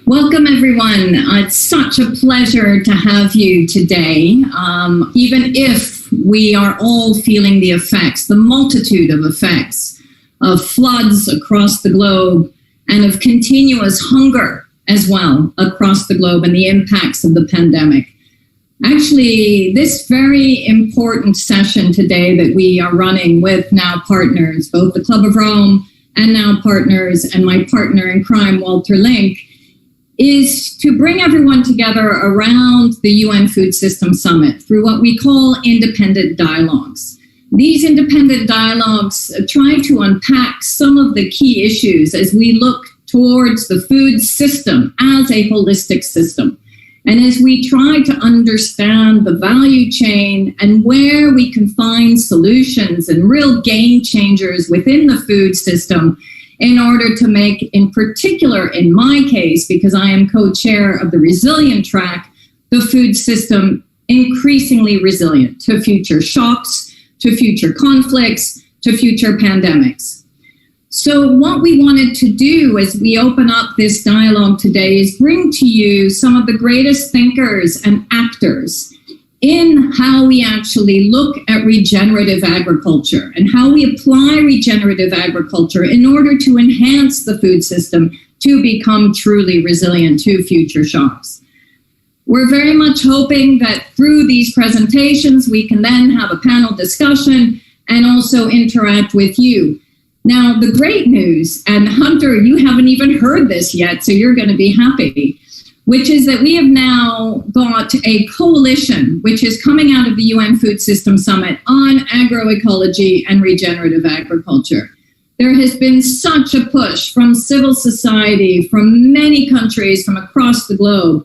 Welcome, everyone. It's such a pleasure to have you today. Even if we are all feeling the effects, the multitude of effects of floods across the globe and of continuous hunger as well across the globe and the impacts of the pandemic. Actually, this very important session today that we are running with Now Partners, both the Club of Rome and Now Partners and my partner in crime, Walter Link, is to bring everyone together around the UN Food System Summit through what we call independent dialogues. These independent dialogues try to unpack some of the key issues as we look towards the food system as a holistic system. And as we try to understand the value chain and where we can find solutions and real game changers within the food system in order to make, in particular, in my case, because I am co-chair of the Resilient Track, the food system increasingly resilient to future shocks, to future conflicts, to future pandemics. So what we wanted to do as we open up this dialogue today is bring to you some of the greatest thinkers and actors in how we actually look at regenerative agriculture and how we apply regenerative agriculture in order to enhance the food system to become truly resilient to future shocks. We're very much hoping that through these presentations, we can then have a panel discussion and also interact with you. Now, the great news, and Hunter, you haven't even heard this yet, so you're going to be happy, which is that we have now got a coalition which is coming out of the UN Food System Summit on agroecology and regenerative agriculture. There has been such a push from civil society, from many countries from across the globe,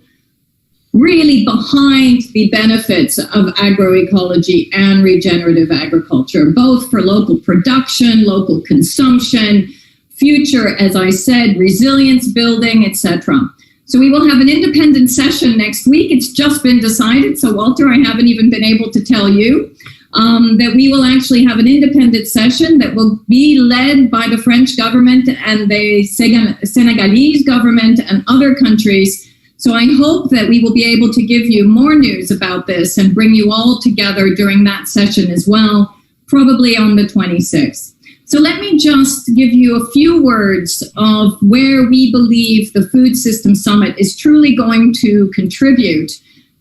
really behind the benefits of agroecology and regenerative agriculture, both for local production, local consumption, future, as I said, resilience building, etc. So we will have an independent session next week. It's just been decided. So Walter, I haven't even been able to tell you that we will actually have an independent session that will be led by the French government and the Senegalese government and other countries. So I hope that we will be able to give you more news about this and bring you all together during that session as well, probably on the 26th. So let me just give you a few words of where we believe the Food System Summit is truly going to contribute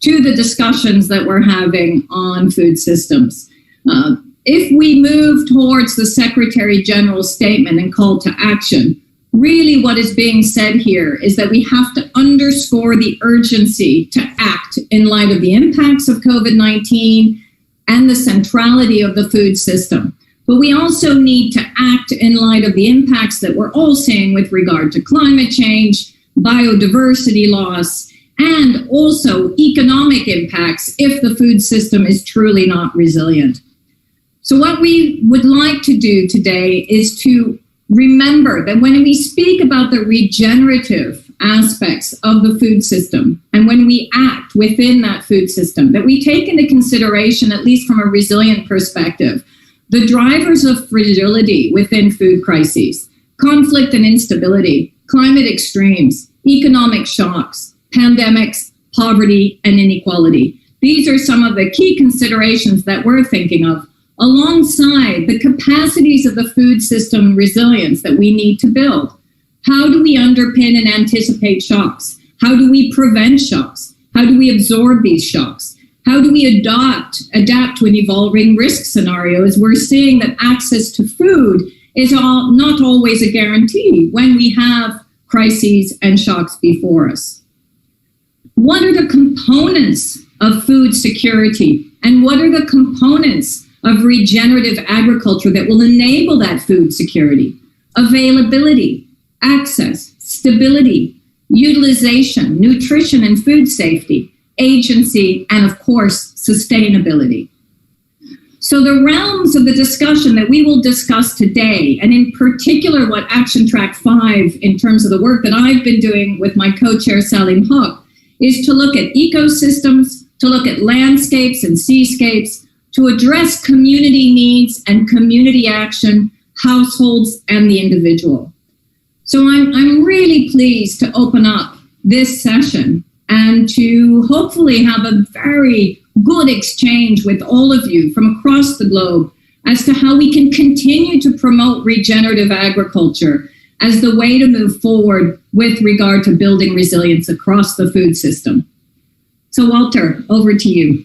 to the discussions that we're having on food systems. If we move towards the Secretary General's statement and call to action, really what is being said here is that we have to underscore the urgency to act in light of the impacts of COVID-19 and the centrality of the food system. But we also need to act in light of the impacts that we're all seeing with regard to climate change, biodiversity loss, and also economic impacts if the food system is truly not resilient. So what we would like to do today is to remember that when we speak about the regenerative aspects of the food system, and when we act within that food system, that we take into consideration, at least from a resilient perspective, the drivers of fragility within food crises, conflict and instability, climate extremes, economic shocks, pandemics, poverty, and inequality. These are some of the key considerations that we're thinking of, alongside the capacities of the food system resilience that we need to build. How do we underpin and anticipate shocks? How do we prevent shocks? How do we absorb these shocks? How do we adapt to an evolving risk scenario, as we're seeing that access to food is not always a guarantee when we have crises and shocks before us? What are the components of food security, and what are the components of regenerative agriculture that will enable that food security? Availability, access, stability, utilization, nutrition and food safety, agency, and of course, sustainability. So the realms of the discussion that we will discuss today, and in particular what Action Track 5, in terms of the work that I've been doing with my co-chair Salim Hook, is to look at ecosystems, to look at landscapes and seascapes, to address community needs and community action, households, and the individual. So I'm really pleased to open up this session and to hopefully have a very good exchange with all of you from across the globe as to how we can continue to promote regenerative agriculture as the way to move forward with regard to building resilience across the food system. So Walter, over to you.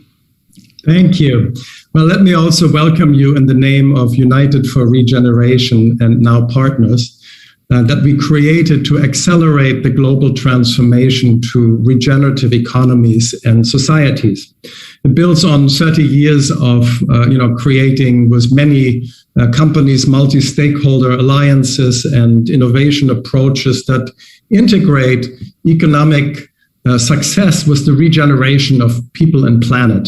Thank you. Well, let me also welcome you in the name of United for Regeneration and now partners that we created to accelerate the global transformation to regenerative economies and societies. It builds on 30 years of creating with many companies, multi-stakeholder alliances and innovation approaches that integrate economic success with the regeneration of people and planet.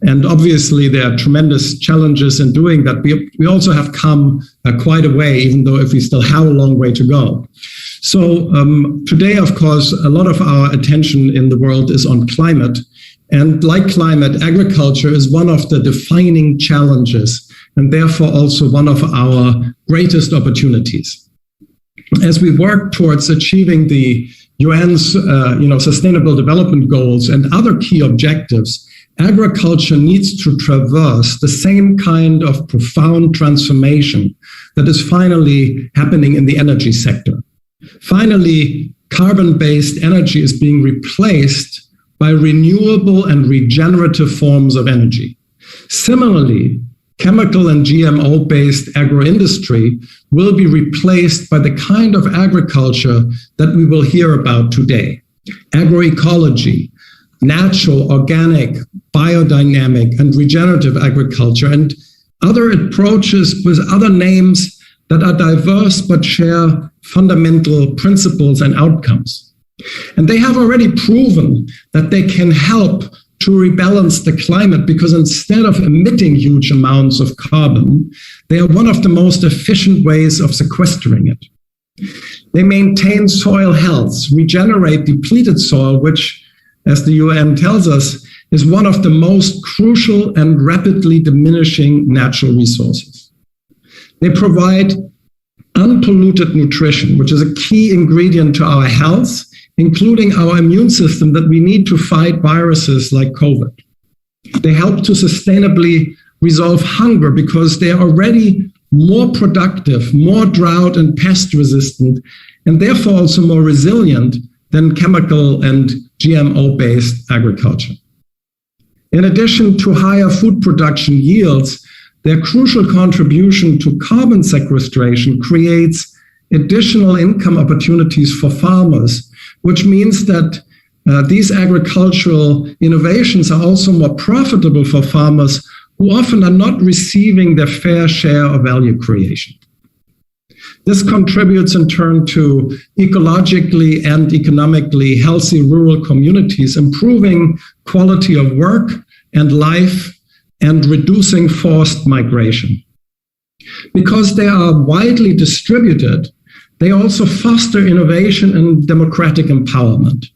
And obviously, there are tremendous challenges in doing that. We also have come quite a way, even though if we still have a long way to go. So today, of course, a lot of our attention in the world is on climate. And like climate, agriculture is one of the defining challenges, and therefore also one of our greatest opportunities. As we work towards achieving the UN's Sustainable Development Goals and other key objectives, agriculture needs to traverse the same kind of profound transformation that is finally happening in the energy sector. Finally, carbon-based energy is being replaced by renewable and regenerative forms of energy. Similarly, chemical and GMO-based agro-industry will be replaced by the kind of agriculture that we will hear about today. Agroecology, natural, organic, biodynamic, and regenerative agriculture, and other approaches with other names that are diverse but share fundamental principles and outcomes. And they have already proven that they can help to rebalance the climate because instead of emitting huge amounts of carbon, they are one of the most efficient ways of sequestering it. They maintain soil health, regenerate depleted soil, which, as the UN tells us, is one of the most crucial and rapidly diminishing natural resources. They provide unpolluted nutrition, which is a key ingredient to our health, including our immune system that we need to fight viruses like COVID. They help to sustainably resolve hunger because they are already more productive, more drought and pest resistant, and therefore also more resilient than chemical and GMO-based agriculture. In addition to higher food production yields, their crucial contribution to carbon sequestration creates additional income opportunities for farmers, which means that these agricultural innovations are also more profitable for farmers who often are not receiving their fair share of value creation. This contributes in turn to ecologically and economically healthy rural communities, improving quality of work and life and reducing forced migration. Because they are widely distributed, they also foster innovation and democratic empowerment.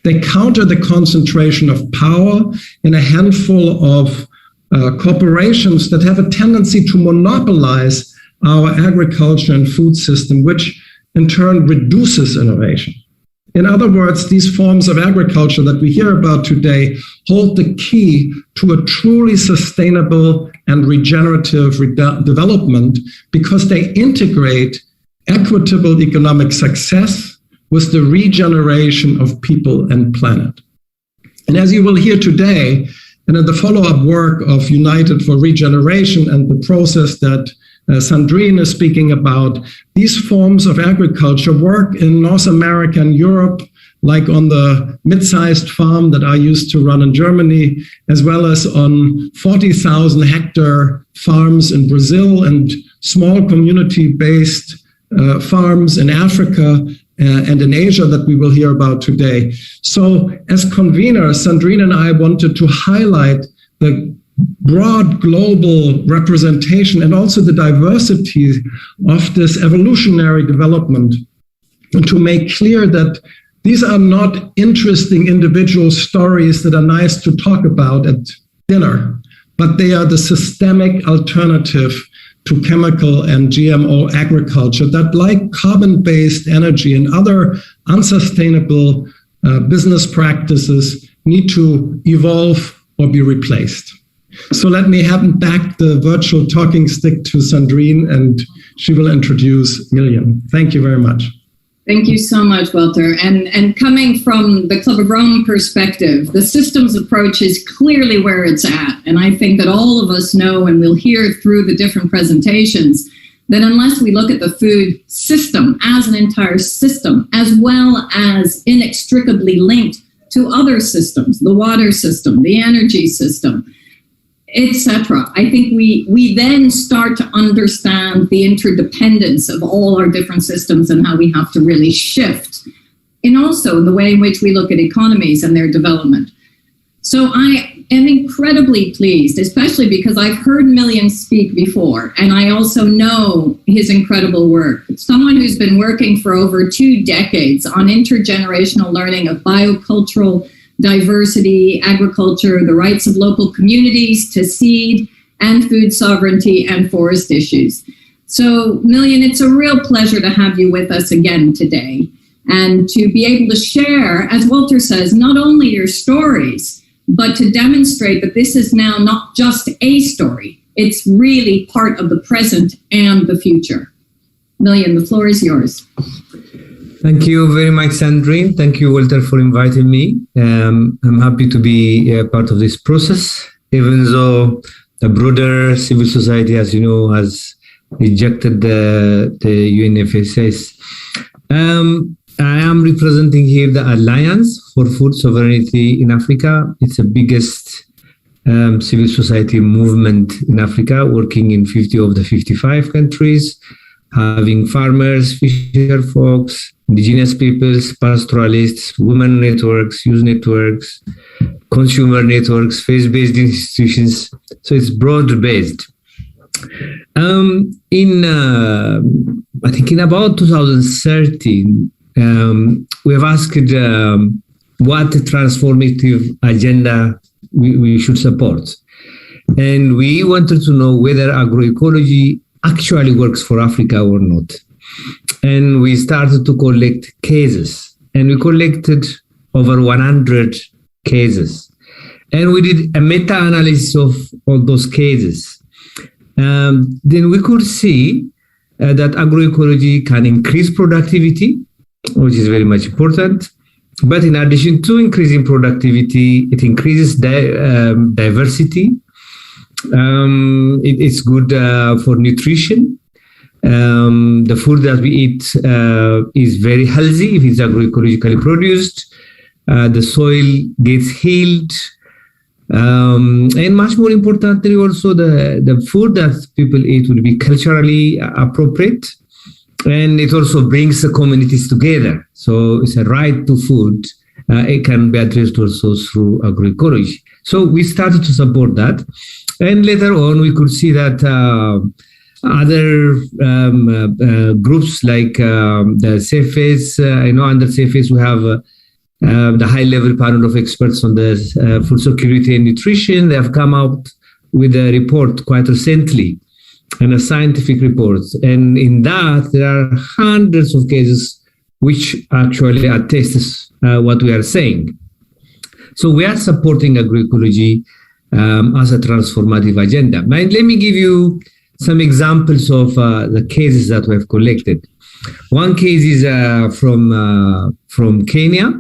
They counter the concentration of power in a handful of corporations that have a tendency to monopolize our agriculture and food system, which in turn reduces innovation. In other words, these forms of agriculture that we hear about today hold the key to a truly sustainable and regenerative development because they integrate equitable economic success with the regeneration of people and planet. And as you will hear today, and in the follow-up work of United for Regeneration and the process that Sandrine is speaking about, these forms of agriculture work in North America and Europe, like on the mid-sized farm that I used to run in Germany, as well as on 40,000 hectare farms in Brazil and small community-based farms in Africa and in Asia that we will hear about today. So as convener, Sandrine and I wanted to highlight the broad global representation and also the diversity of this evolutionary development, and to make clear that these are not interesting individual stories that are nice to talk about at dinner, but they are the systemic alternative to chemical and GMO agriculture that, like carbon-based energy and other unsustainable business practices, need to evolve or be replaced. So let me hand back the virtual talking stick to Sandrine, and she will introduce Million. Thank you very much. Thank you so much, Walter. And coming from the Club of Rome perspective, the systems approach is clearly where it's at. And I think that all of us know, and we'll hear through the different presentations, that unless we look at the food system as an entire system, as well as inextricably linked to other systems, the water system, the energy system, etc., I think we then start to understand the interdependence of all our different systems and how we have to really shift, and also the way in which we look at economies and their development. So I am incredibly pleased, especially because I've heard Million speak before, and I also know his incredible work. Someone who's been working for over 2 decades on intergenerational learning of biocultural diversity, agriculture, the rights of local communities to seed and food sovereignty and forest issues. So, Million, it's a real pleasure to have you with us again today and to be able to share, as Walter says, not only your stories, but to demonstrate that this is now not just a story. It's really part of the present and the future. Million, the floor is yours. Thank you very much, Sandrine. Thank you, Walter, for inviting me. I'm happy to be a part of this process, even though the broader civil society, as you know, has rejected the UNFSS. I am representing here the Alliance for Food Sovereignty in Africa. It's the biggest civil society movement in Africa, working in 50 of the 55 countries, having farmers, fisher folks, indigenous peoples, pastoralists, women networks, youth networks, consumer networks, faith-based institutions. So it's broad-based. I think in about 2013, we have asked what transformative agenda we should support. And we wanted to know whether agroecology actually works for Africa or not. And we started to collect cases, and we collected over 100 cases. And we did a meta-analysis of all those cases. Then we could see that agroecology can increase productivity, which is very much important. But in addition to increasing productivity, it increases diversity. It's good for nutrition. The food that we eat is very healthy if it's agroecologically produced. The soil gets healed. And much more importantly, also the food that people eat will be culturally appropriate. And it also brings the communities together. So it's a right to food. It can be addressed also through agroecology. So we started to support that. And later on, we could see that other groups like the CFS, under CFS, we have the high-level panel of experts on the food security and nutrition. They have come out with a report quite recently, and a scientific report. And in that, there are hundreds of cases which actually attest what we are saying. So we are supporting agroecology as a transformative agenda. Let me give you some examples of the cases that we have collected. One case is from Kenya,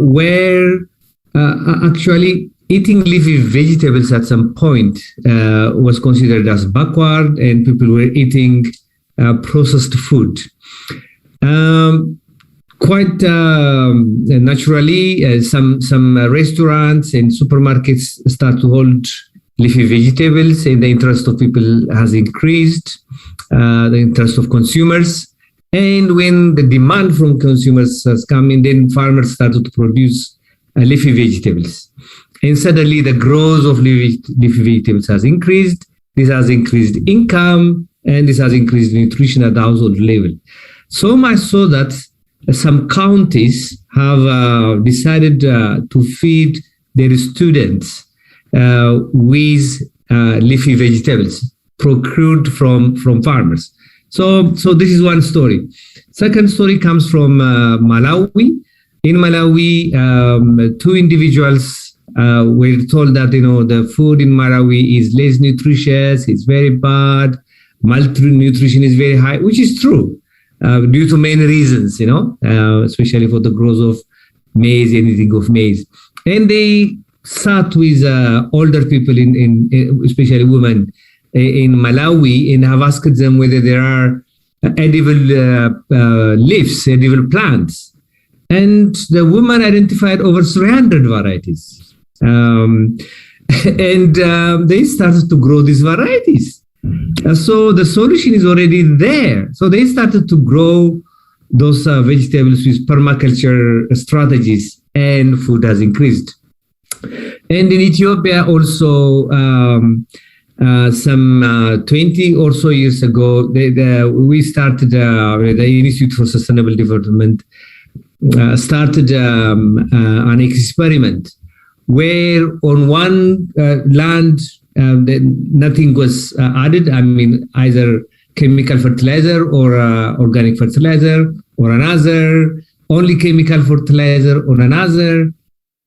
where actually eating leafy vegetables at some point was considered as backward, and people were eating processed food. Quite naturally, some restaurants and supermarkets start to hold leafy vegetables, and the interest of people has increased, the interest of consumers. And when the demand from consumers has come in, then farmers started to produce leafy vegetables. And suddenly the growth of leafy vegetables has increased. This has increased income, and this has increased nutrition at the household level. So much so that some counties have decided to feed their students with leafy vegetables. procured from farmers. So this is one story. Second story comes from Malawi. In Malawi, two individuals were told that the food in Malawi is less nutritious, it's very bad, malnutrition is very high, which is true due to many reasons, especially for the growth of maize, anything of maize. And they sat with older people, in especially women in Malawi, and have asked them whether there are edible leaves, edible plants. And the woman identified over 300 varieties. And they started to grow these varieties. So the solution is already there. So they started to grow those vegetables with permaculture strategies, and food has increased. And in Ethiopia also, some 20 or so years ago, we started, the Institute for Sustainable Development started an experiment where on one land, nothing was added. I mean, either chemical fertilizer or organic fertilizer, or another, only chemical fertilizer, or another,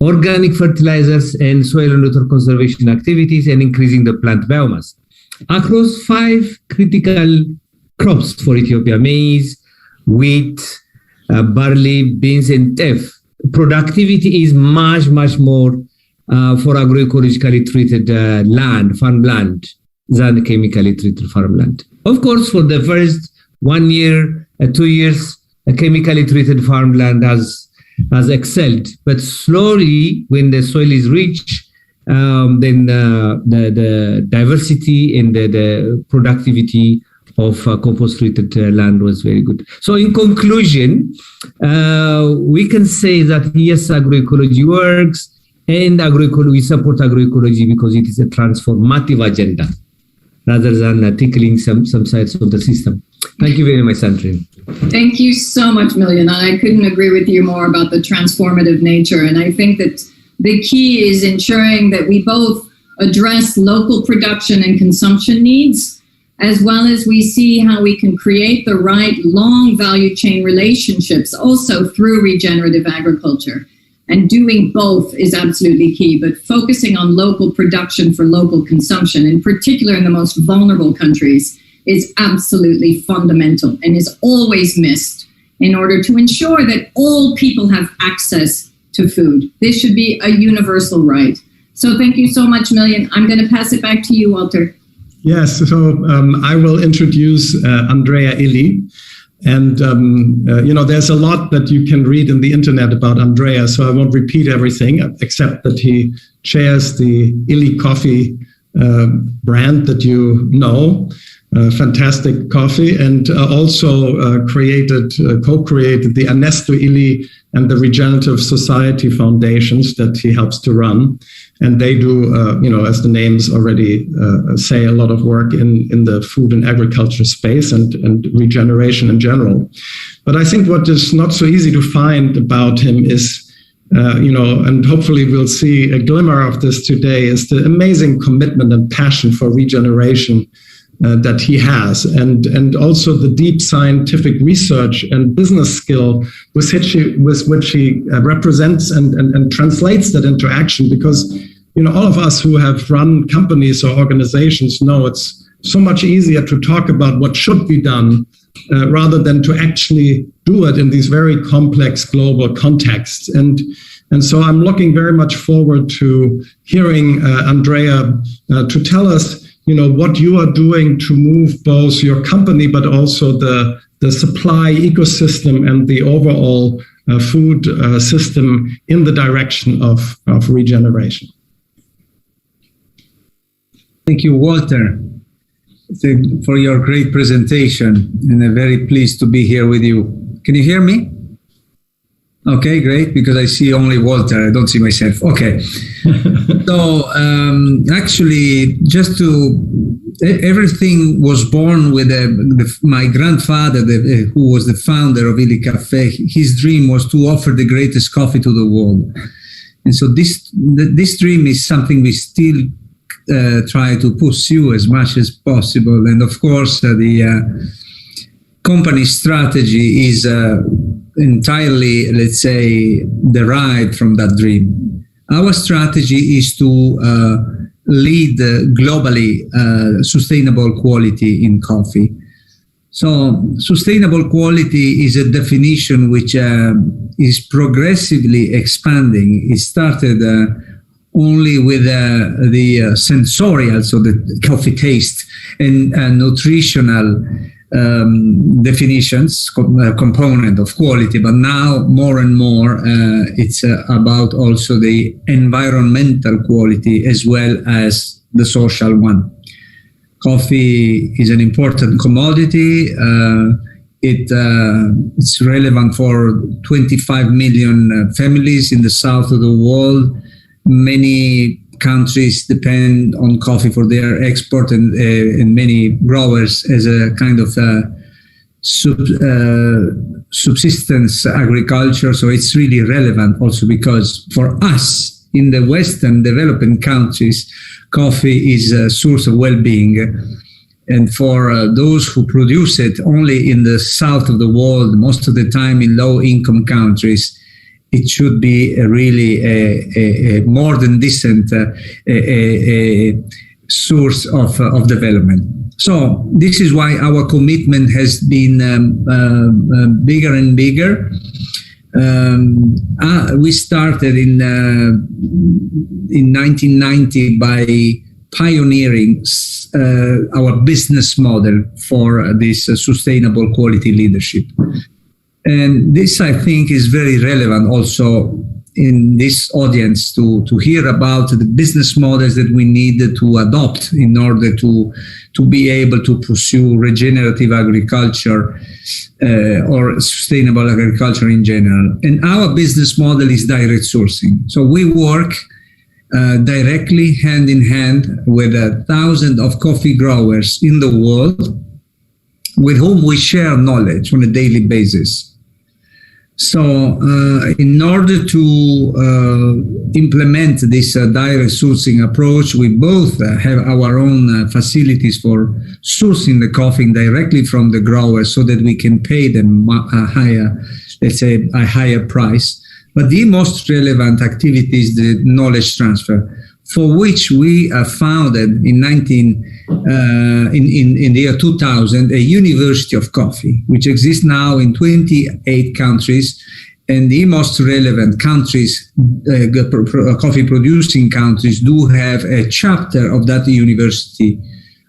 organic fertilizers, and soil and water conservation activities, and increasing the plant biomass. Across 5 critical crops for Ethiopia: maize, wheat, barley, beans, and teff. Productivity is much, much more for agroecologically treated farmland, than chemically treated farmland. Of course, for the first 1 year, 2 years, chemically treated farmland has excelled, but slowly, when the soil is rich, then the diversity and the productivity of compost-treated land was very good. So in conclusion, we can say that yes, agroecology works, and we support agroecology because it is a transformative agenda rather than tickling some sides of the system. Thank you very much, Sandrine. Thank you so much, Million. I couldn't agree with you more about the transformative nature. And I think that the key is ensuring that we both address local production and consumption needs, as well as we see how we can create the right long value chain relationships also through regenerative agriculture. And doing both is absolutely key, but focusing on local production for local consumption, in particular in the most vulnerable countries, is absolutely fundamental and is always missed in order to ensure that all people have access to food. This should be a universal right. So thank you so much, Million. I'm going to pass it back to you, Walter. Yes, so I will introduce Andrea Illy. And, there's a lot that you can read in the internet about Andrea, so I won't repeat everything, except that he chairs the illycaffè brand that you know, fantastic coffee, and also co-created the Ernesto Illy and the Regenerative Society Foundations that he helps to run. And they do, as the names already say, a lot of work in the food and agriculture space and regeneration in general. But I think what is not so easy to find about him is, and hopefully we'll see a glimmer of this today, is the amazing commitment and passion for regeneration that he has, and also the deep scientific research and business skill with which he represents and translates that into action. Because all of us who have run companies or organizations know it's so much easier to talk about what should be done rather than to actually do it in these very complex global contexts. And so I'm looking very much forward to hearing Andrea to tell us what you are doing to move both your company, but also the supply ecosystem and the overall food system in the direction of regeneration. Thank you, Walter, for your great presentation, and I'm very pleased to be here with you. Can you hear me? Okay, great, because I see only Walter, I don't see myself. Okay. So actually, everything was born with my grandfather, who was the founder of illycaffè. His dream was to offer the greatest coffee to the world. And so this dream is something we still try to pursue as much as possible. And of course, the company strategy is entirely, let's say, derived from that dream. Our strategy is to lead globally sustainable quality in coffee. So sustainable quality is a definition which is progressively expanding. It started only with the sensorial, so the coffee taste, and nutritional definitions, component of quality, but now more and more it's about also the environmental quality as well as the social one. Coffee is an important commodity. It's relevant for 25 million families in the south of the world. Many countries depend on coffee for their export, and many growers as a kind of subsistence agriculture. So it's really relevant also because for us in the Western developing countries, coffee is a source of well-being. And for those who produce it only in the south of the world, most of the time in low-income countries, it should be really a more than decent a source of development. So this is why our commitment has been bigger and bigger. We started in 1990 by pioneering our business model for this sustainable quality leadership. And this, I think, is very relevant also in this audience to hear about the business models that we need to adopt in order to be able to pursue regenerative agriculture or sustainable agriculture in general. And our business model is direct sourcing. So we work directly hand in hand with thousands of coffee growers in the world with whom we share knowledge on a daily basis. So in order to implement this direct sourcing approach, we both have our own facilities for sourcing the coffee directly from the growers so that we can pay them a higher, let's say, a higher price. But the most relevant activity is the knowledge transfer, for which we founded in the year 2000 a University of Coffee, which exists now in 28 countries, and the most relevant countries, coffee producing countries, do have a chapter of that University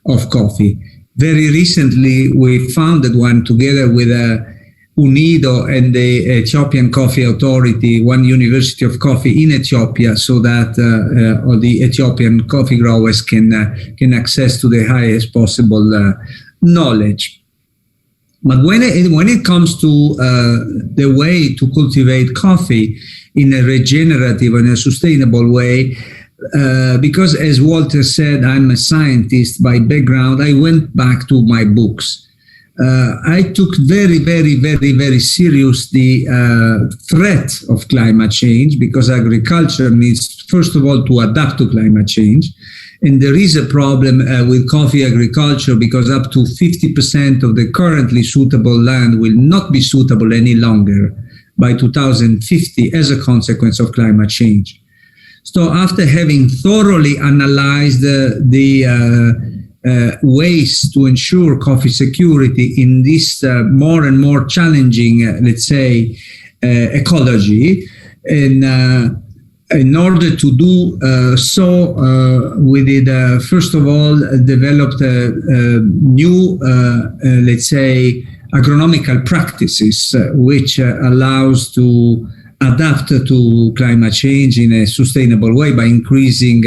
of Coffee. Very recently, we founded one together with UNIDO and the Ethiopian Coffee Authority, one University of Coffee in Ethiopia, so that the Ethiopian coffee growers can access to the highest possible knowledge. But when it comes to the way to cultivate coffee in a regenerative and a sustainable way, because as Walter said, I'm a scientist by background, I went back to my books. I took very, very, very, very serious the threat of climate change, because agriculture needs, first of all, to adapt to climate change. And there is a problem with coffee agriculture, because up to 50% of the currently suitable land will not be suitable any longer by 2050 as a consequence of climate change. So after having thoroughly analyzed the ways to ensure coffee security in this more and more challenging, let's say, ecology. And in order to do so, we did, first of all, developed new, let's say, agronomical practices, which allows to adapt to climate change in a sustainable way by increasing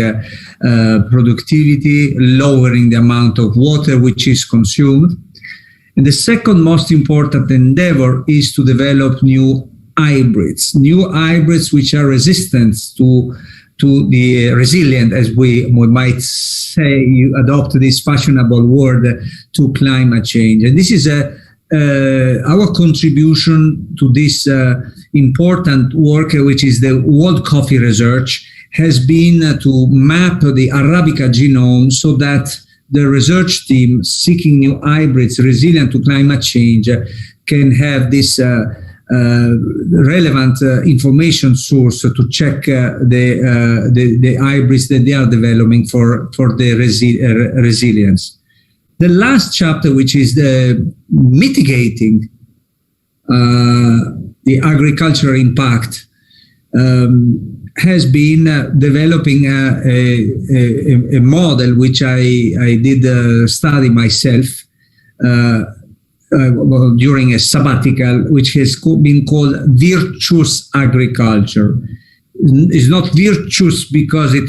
productivity, lowering the amount of water which is consumed. And the second most important endeavor is to develop new hybrids which are resistant to the resilient, as we might say, you adopt this fashionable word, to climate change. And this is our contribution to this important work, which is the World Coffee Research, has been to map the Arabica genome so that the research team seeking new hybrids resilient to climate change can have this relevant information source to check the hybrids that they are developing for the resilience. The last chapter, which is the mitigating the agricultural impact, has been developing a model which I did study myself during a sabbatical, which has been called Virtuous Agriculture. It's not virtuous because it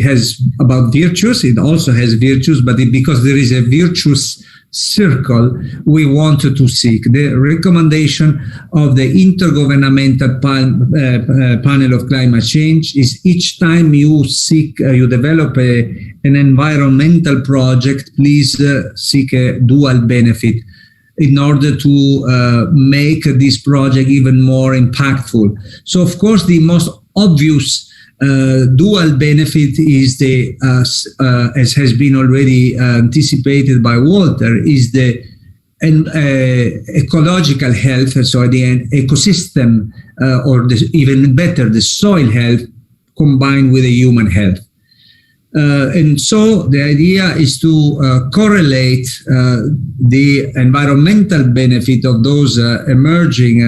has about virtues. It also has virtues, but because there is a virtuous circle we wanted to seek. The recommendation of the Intergovernmental Panel of Climate Change is each time you develop an environmental project, please seek a dual benefit in order to make this project even more impactful. So, of course, the most obvious dual benefit is the, as has been already anticipated by Walter, is the ecological health, so the ecosystem, or even better, the soil health combined with the human health. And so the idea is to correlate the environmental benefit of those emerging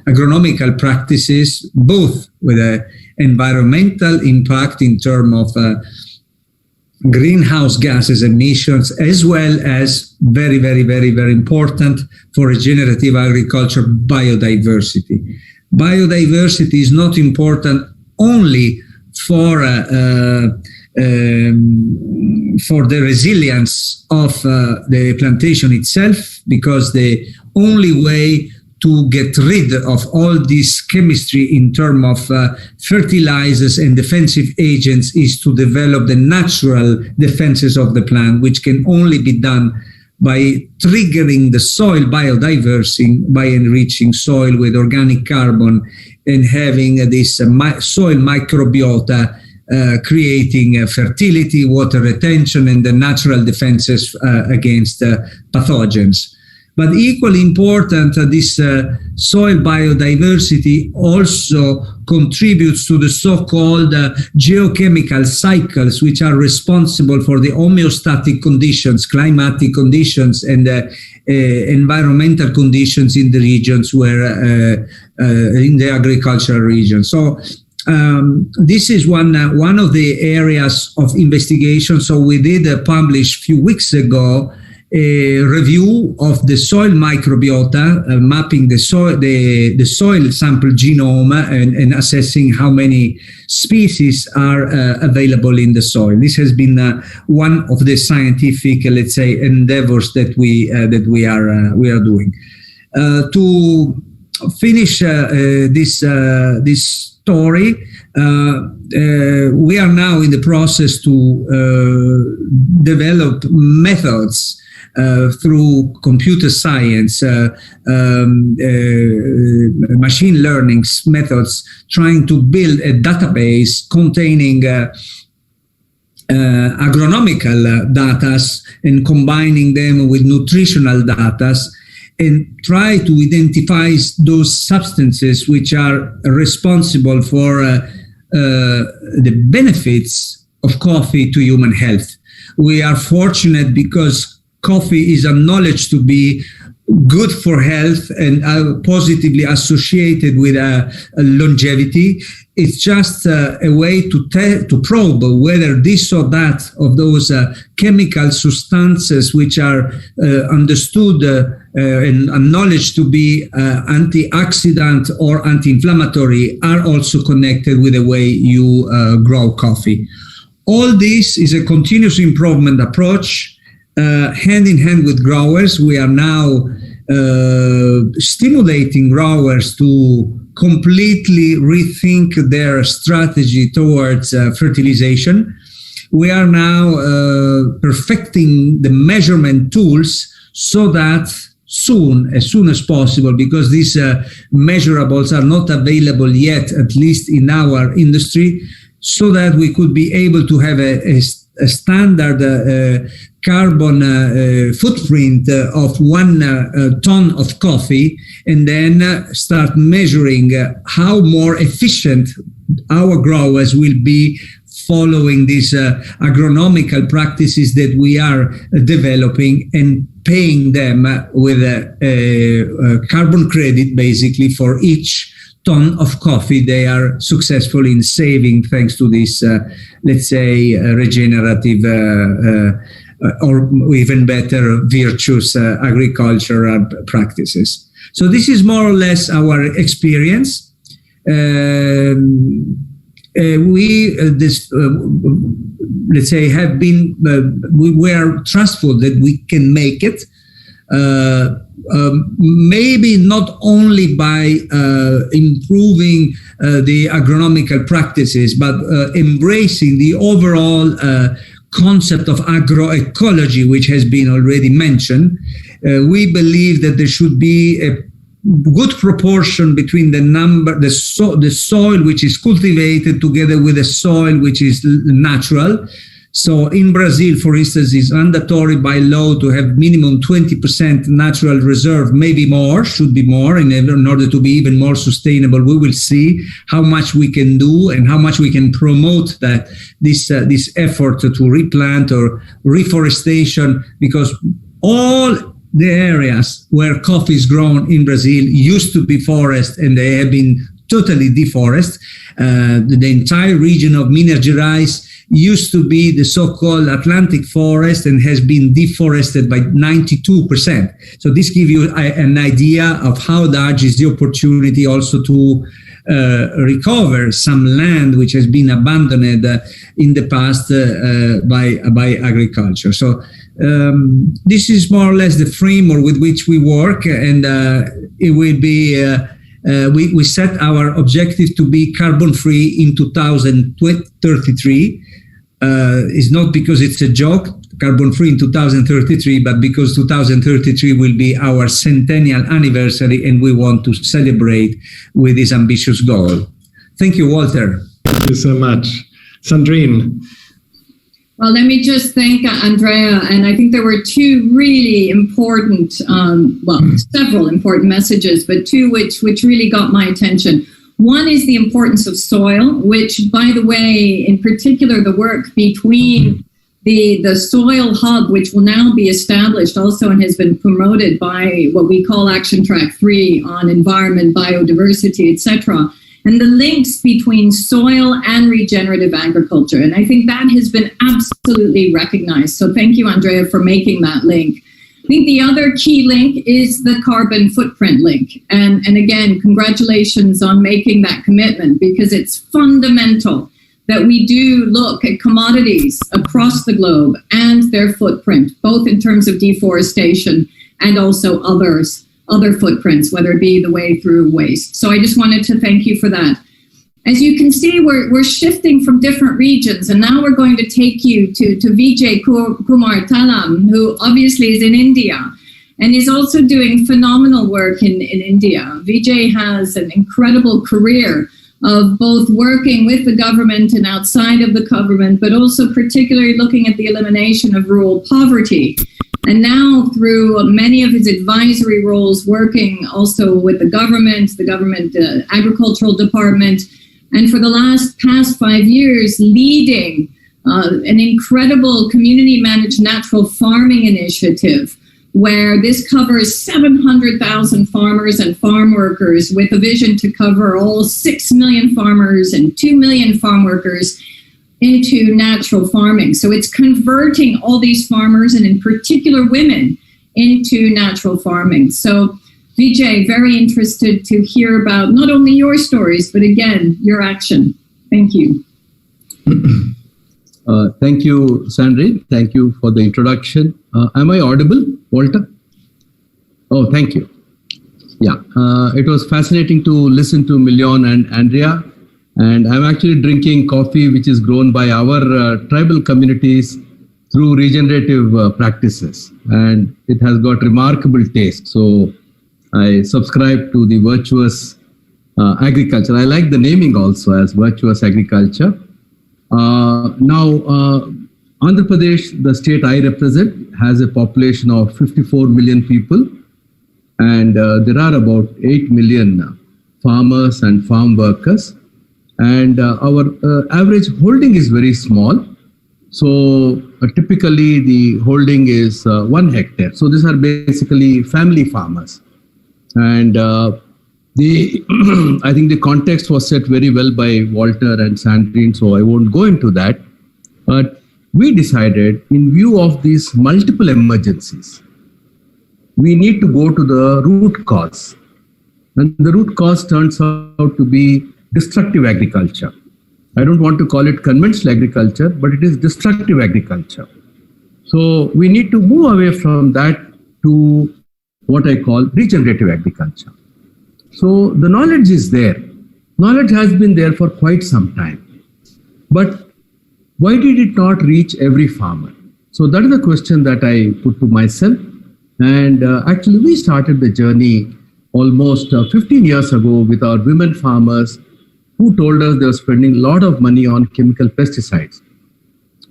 agronomical practices, both with an environmental impact in terms of greenhouse gases emissions, as well as very, very, very, very important for regenerative agriculture, biodiversity. Biodiversity is not important only for the resilience of the plantation itself, because the only way to get rid of all this chemistry in terms of fertilizers and defensive agents is to develop the natural defenses of the plant, which can only be done by triggering the soil biodiversity, by enriching soil with organic carbon and having this soil microbiota creating fertility, water retention, and the natural defenses against pathogens. But equally important, this soil biodiversity also contributes to the so-called geochemical cycles, which are responsible for the homeostatic conditions, climatic conditions, and environmental conditions in the regions where, in the agricultural region. So this is one of the areas of investigation. So we did publish a few weeks ago a review of the soil microbiota, mapping the soil sample genome and assessing how many species are available in the soil. This has been one of the scientific, let's say, endeavors that we are doing. To finish this story, we are now in the process to develop methods through computer science, machine learning methods, trying to build a database containing agronomical data and combining them with nutritional data, and try to identify those substances which are responsible for the benefits of coffee to human health. We are fortunate because coffee is acknowledged to be good for health and positively associated with longevity. It's just a way to probe whether this or that of those chemical substances which are understood and acknowledged to be antioxidant or anti-inflammatory are also connected with the way you grow coffee. All this is a continuous improvement approach. Hand in hand with growers, we are now stimulating growers to completely rethink their strategy towards fertilization. We are now perfecting the measurement tools so that soon, as soon as possible, because these measurables are not available yet, at least in our industry, so that we could be able to have a standard carbon footprint of 1 ton of coffee, and then start measuring how more efficient our growers will be following these agronomical practices that we are developing, and paying them with a carbon credit basically for each ton of coffee they are successful in saving, thanks to this, let's say, regenerative or even better, virtuous agricultural practices. So this is more or less our experience. Let's say, have been, we were trustful that we can make it. Maybe not only by improving the agronomical practices, but embracing the overall concept of agroecology, which has been already mentioned. We believe that there should be a good proportion between the soil which is cultivated together with the soil which is natural. So in Brazil, for instance, it's mandatory by law to have minimum 20% natural reserve, maybe more, should be more, in order to be even more sustainable. We will see how much we can do and how much we can promote this effort to replant or reforestation, because all the areas where coffee is grown in Brazil used to be forest, and they have been totally deforested. The entire region of Minas Gerais used to be the so-called Atlantic forest and has been deforested by 92%. So this gives you an idea of how large is the opportunity also to recover some land which has been abandoned in the past by agriculture. So this is more or less the framework with which we work, and it will be we set our objective to be carbon free in 2033. It's not because it's a joke, carbon free in 2033, but because 2033 will be our centennial anniversary, and we want to celebrate with this ambitious goal. Thank you, Walter. Thank you so much. Sandrine. Well, let me just thank Andrea, and I think there were two really important, several important messages, but two which really got my attention. One is the importance of soil, which, by the way, in particular, the work between the soil hub, which will now be established also and has been promoted by what we call Action Track 3 on environment, biodiversity, etc., and the links between soil and regenerative agriculture. And I think that has been absolutely recognized. So thank you, Andrea, for making that link. I think the other key link is the carbon footprint link. And again, congratulations on making that commitment, because it's fundamental that we do look at commodities across the globe and their footprint, both in terms of deforestation and also other footprints, whether it be the way through waste. So I just wanted to thank you for that. As you can see, we're shifting from different regions, and now we're going to take you to Vijay Kumar Thalam, who obviously is in India and is also doing phenomenal work in India. Vijay has an incredible career of both working with the government and outside of the government, but also particularly looking at the elimination of rural poverty. And now through many of his advisory roles, working also with the government agricultural department, and for the past 5 years, leading an incredible community-managed natural farming initiative, where this covers 700,000 farmers and farm workers, with a vision to cover all 6 million farmers and 2 million farm workers into natural farming. So it's converting all these farmers, and in particular women, into natural farming. So Vijay, very interested to hear about not only your stories, but again, your action. Thank you. Thank you, Sandrine. Thank you for the introduction. Am I audible, Walter? Oh, thank you. Yeah, it was fascinating to listen to Milion and Andrea. And I'm actually drinking coffee which is grown by our tribal communities through regenerative practices, and it has got remarkable taste. So I subscribe to the Virtuous Agriculture. I like the naming also as Virtuous Agriculture. Now, Andhra Pradesh, the state I represent, has a population of 54 million people, and there are about 8 million farmers and farm workers. And our average holding is very small. So typically the holding is 1 hectare. So these are basically family farmers. And I think the context was set very well by Walter and Sandrine, so I won't go into that. But we decided, in view of these multiple emergencies, we need to go to the root cause. And the root cause turns out to be destructive agriculture. I don't want to call it conventional agriculture, but it is destructive agriculture. So we need to move away from that to what I call regenerative agriculture. So the knowledge is there. Knowledge has been there for quite some time. But why did it not reach every farmer? So that is the question that I put to myself. And actually, we started the journey almost 15 years ago with our women farmers who told us they were spending a lot of money on chemical pesticides.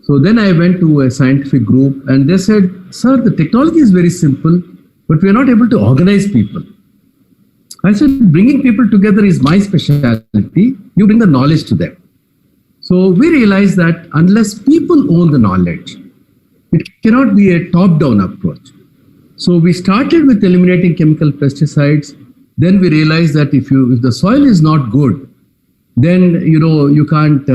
So then I went to a scientific group and they said, sir, the technology is very simple, but we are not able to organize people. I said, bringing people together is my specialty. You bring the knowledge to them. So we realized that unless people own the knowledge, it cannot be a top-down approach. So we started with eliminating chemical pesticides. Then we realized that if the soil is not good, then you can't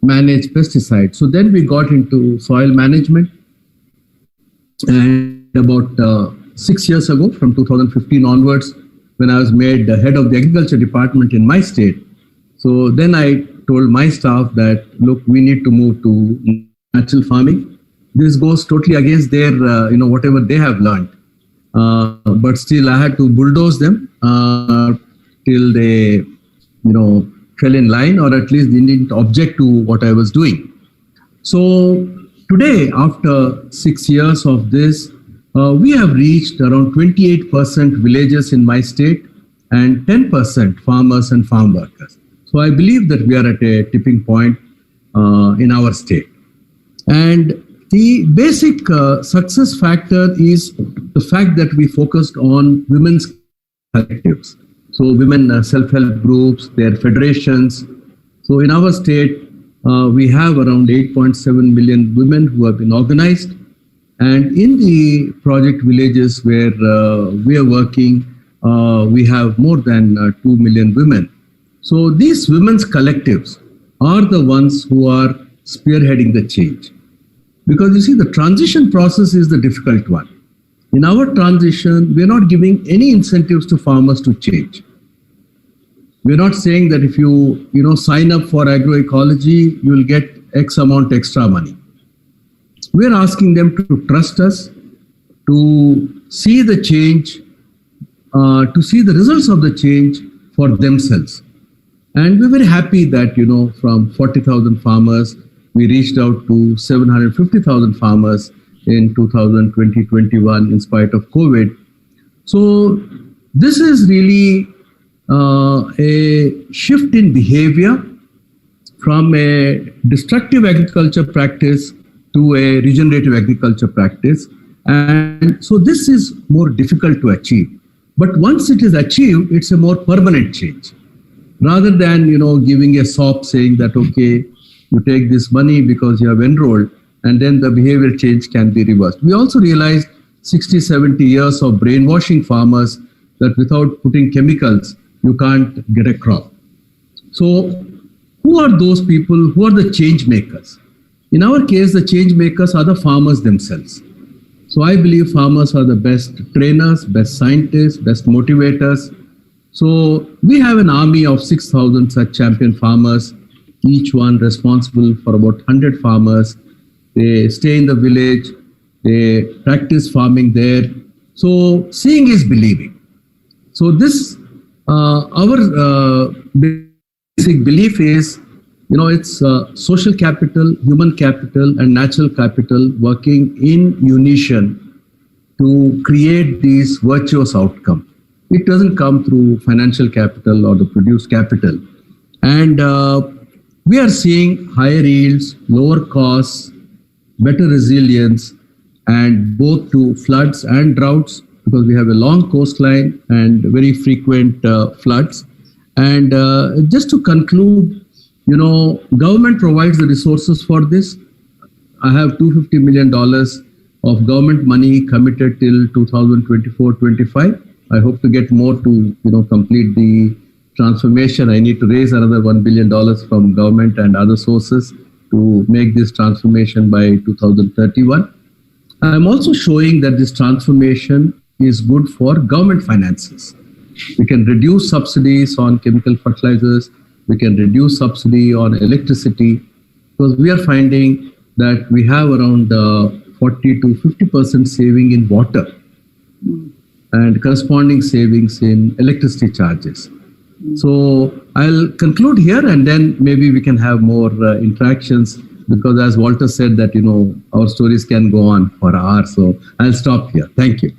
manage pesticides. So then we got into soil management. And about 6 years ago, from 2015 onwards, when I was made the head of the agriculture department in my state, so then I told my staff that, look, we need to move to natural farming. This goes totally against their, whatever they have learned. But still, I had to bulldoze them till they, fell in line, or at least they didn't object to what I was doing. So today, after 6 years of this, we have reached around 28% villages in my state and 10% farmers and farm workers. So I believe that we are at a tipping point in our state. And the basic success factor is the fact that we focused on women's collectives. So women self-help groups, their federations. So in our state, we have around 8.7 million women who have been organized. And in the project villages where we are working, we have more than 2 million women. So these women's collectives are the ones who are spearheading the change. Because you see, the transition process is the difficult one. In our transition, we're not giving any incentives to farmers to change. We're not saying that if you sign up for agroecology, you will get X amount extra money. We're asking them to trust us, to see the change, to see the results of the change for themselves. And we're very happy that, from 40,000 farmers, we reached out to 750,000 farmers in 2020-21 in spite of COVID. So this is really a shift in behavior from a destructive agriculture practice to a regenerative agriculture practice. And so this is more difficult to achieve. But once it is achieved, it's a more permanent change. Rather than, giving a sop saying that, okay, you take this money because you have enrolled, and then the behavior change can be reversed. We also realized 60, 70 years of brainwashing farmers that without putting chemicals, you can't get a crop. So who are those people? Who are the change makers? In our case, the change makers are the farmers themselves. So I believe farmers are the best trainers, best scientists, best motivators. So we have an army of 6,000 such champion farmers, each one responsible for about 100 farmers. They stay in the village, they practice farming there. So seeing is believing. So this, our basic belief is it's social capital, human capital, and natural capital working in unison to create these virtuous outcomes. It doesn't come through financial capital or the produced capital. And we are seeing higher yields, lower costs, better resilience, and both to floods and droughts, because we have a long coastline and very frequent floods. And just to conclude, government provides the resources for this. I have $250 million of government money committed till 2024-25. I hope to get more to complete the transformation. I need to raise another $1 billion from government and other sources to make this transformation by 2031. I'm also showing that this transformation is good for government finances. We can reduce subsidies on chemical fertilizers. We can reduce subsidy on electricity, because we are finding that we have around 40 to 50% saving in water and corresponding savings in electricity charges. So I'll conclude here, and then maybe we can have more interactions, because as Walter said that, our stories can go on for hours. So I'll stop here. Thank you.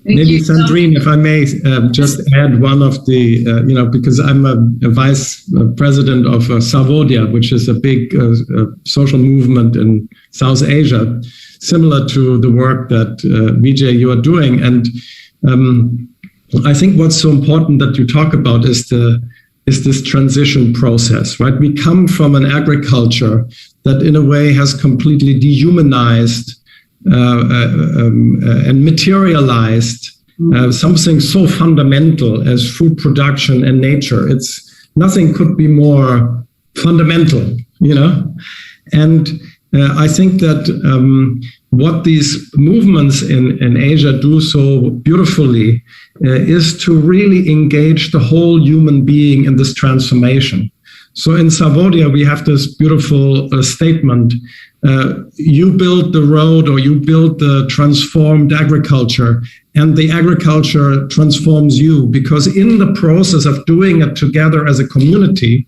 Maybe Sandrine, if I may just add one of the, because I'm a vice president of Savodia, which is a big social movement in South Asia, similar to the work that Vijay, you are doing. And I think what's so important that you talk about is this transition process, right? We come from an agriculture that in a way has completely dehumanized and materialized something so fundamental as food production and nature. Nothing could be more fundamental, And I think that what these movements in Asia do so beautifully is to really engage the whole human being in this transformation. So in Savodia, we have this beautiful statement, you build the road, or you build the transformed agriculture, and the agriculture transforms you, because in the process of doing it together as a community,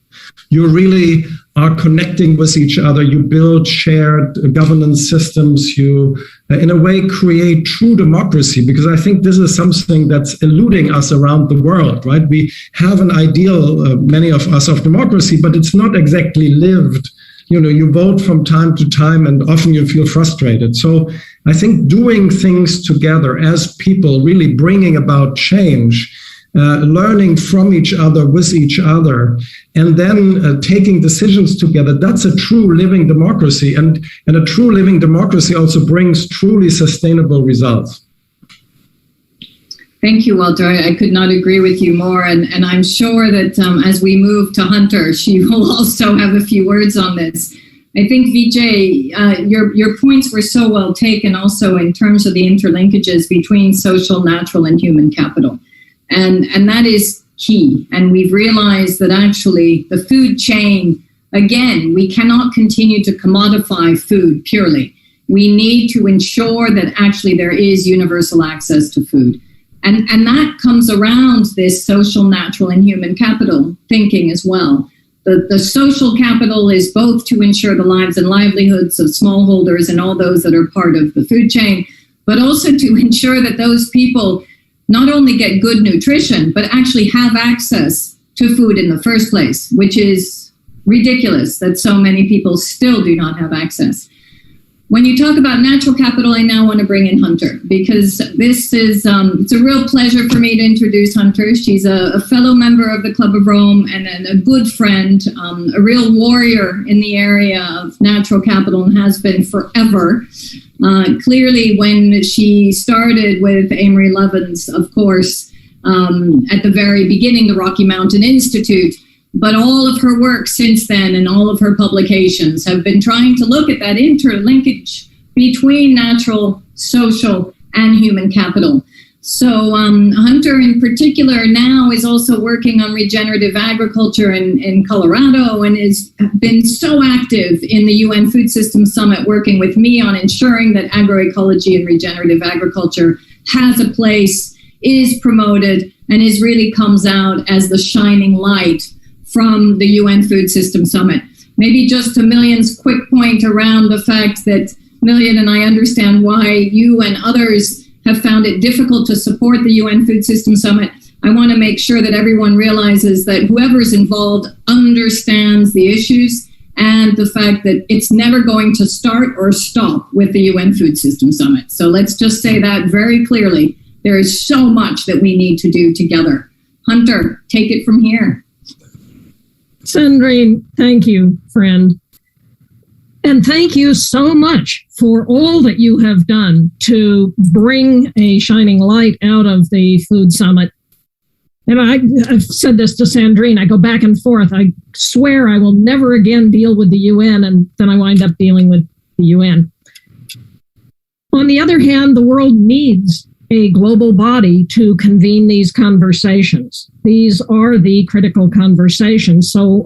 you really are connecting with each other. You build shared governance systems. You, in a way, create true democracy, because I think this is something that's eluding us around the world, right? We have an ideal, many of us, of democracy, but it's not exactly lived. You vote from time to time, and often you feel frustrated. So I think doing things together as people, really bringing about change, learning from each other, with each other, and then taking decisions together, that's a true living democracy. And a true living democracy also brings truly sustainable results. Thank you, Walter. I could not agree with you more. And I'm sure that as we move to Hunter, she will also have a few words on this. I think, Vijay, your points were so well taken also in terms of the interlinkages between social, natural, and human capital. And that is key. And we've realized that actually the food chain, again, we cannot continue to commodify food purely. We need to ensure that actually there is universal access to food. And that comes around this social, natural, and human capital thinking as well. The social capital is both to ensure the lives and livelihoods of smallholders and all those that are part of the food chain, but also to ensure that those people not only get good nutrition, but actually have access to food in the first place, which is ridiculous that so many people still do not have access. When you talk about natural capital, I now want to bring in Hunter, because this is, it's a real pleasure for me to introduce Hunter. She's a fellow member of the Club of Rome and a good friend, a real warrior in the area of natural capital, and has been forever. Clearly, when she started with Amory Lovins, of course, at the very beginning, the Rocky Mountain Institute, but all of her work since then and all of her publications have been trying to look at that interlinkage between natural, social, and human capital. So Hunter in particular now is also working on regenerative agriculture in Colorado, and has been so active in the UN Food Systems Summit, working with me on ensuring that agroecology and regenerative agriculture has a place, is promoted, and really comes out as the shining light from the UN Food Systems Summit. maybe just to Million's quick point around the fact that, Million, and I understand why you and others have found it difficult to support the UN Food System Summit. I want to make sure that everyone realizes that whoever's involved understands the issues and the fact that it's never going to start or stop with the UN Food System Summit. So let's just say that very clearly. There is so much that we need to do together. Hunter, take it from here. Sandrine, thank you, friend. And thank you so much for all that you have done to bring a shining light out of the Food Summit. And I've said this to Sandrine, I go back and forth. I swear I will never again deal with the UN, and then I wind up dealing with the UN. On the other hand, the world needs a global body to convene these conversations. These are the critical conversations. So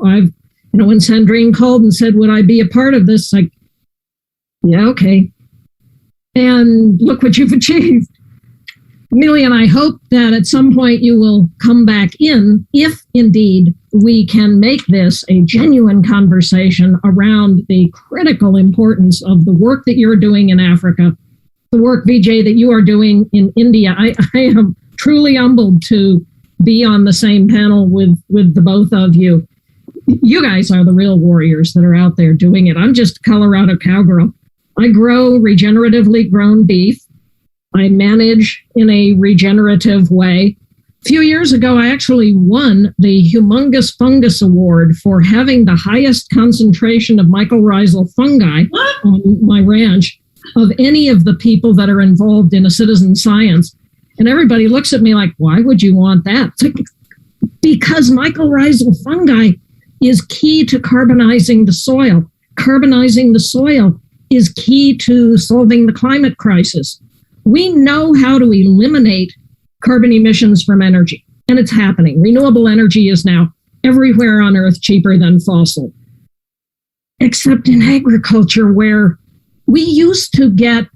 when Sandrine called and said, would I be a part of this? Like, yeah, okay. And look what you've achieved. Million, I hope that at some point you will come back in if indeed we can make this a genuine conversation around the critical importance of the work that you're doing in Africa, the work, Vijay, that you are doing in India. I am truly humbled to be on the same panel with the both of you. You guys are the real warriors that are out there doing it. I'm just a Colorado cowgirl. I grow regeneratively grown beef. I manage in a regenerative way. A few years ago, I actually won the Humongous Fungus Award for having the highest concentration of mycorrhizal fungi on my ranch of any of the people that are involved in a citizen science. And everybody looks at me like, why would you want that? It's like, because mycorrhizal fungi is key to carbonizing the soil. Carbonizing the soil is key to solving the climate crisis. We know how to eliminate carbon emissions from energy, and it's happening. Renewable energy is now everywhere on Earth cheaper than fossil, except in agriculture, where we used to get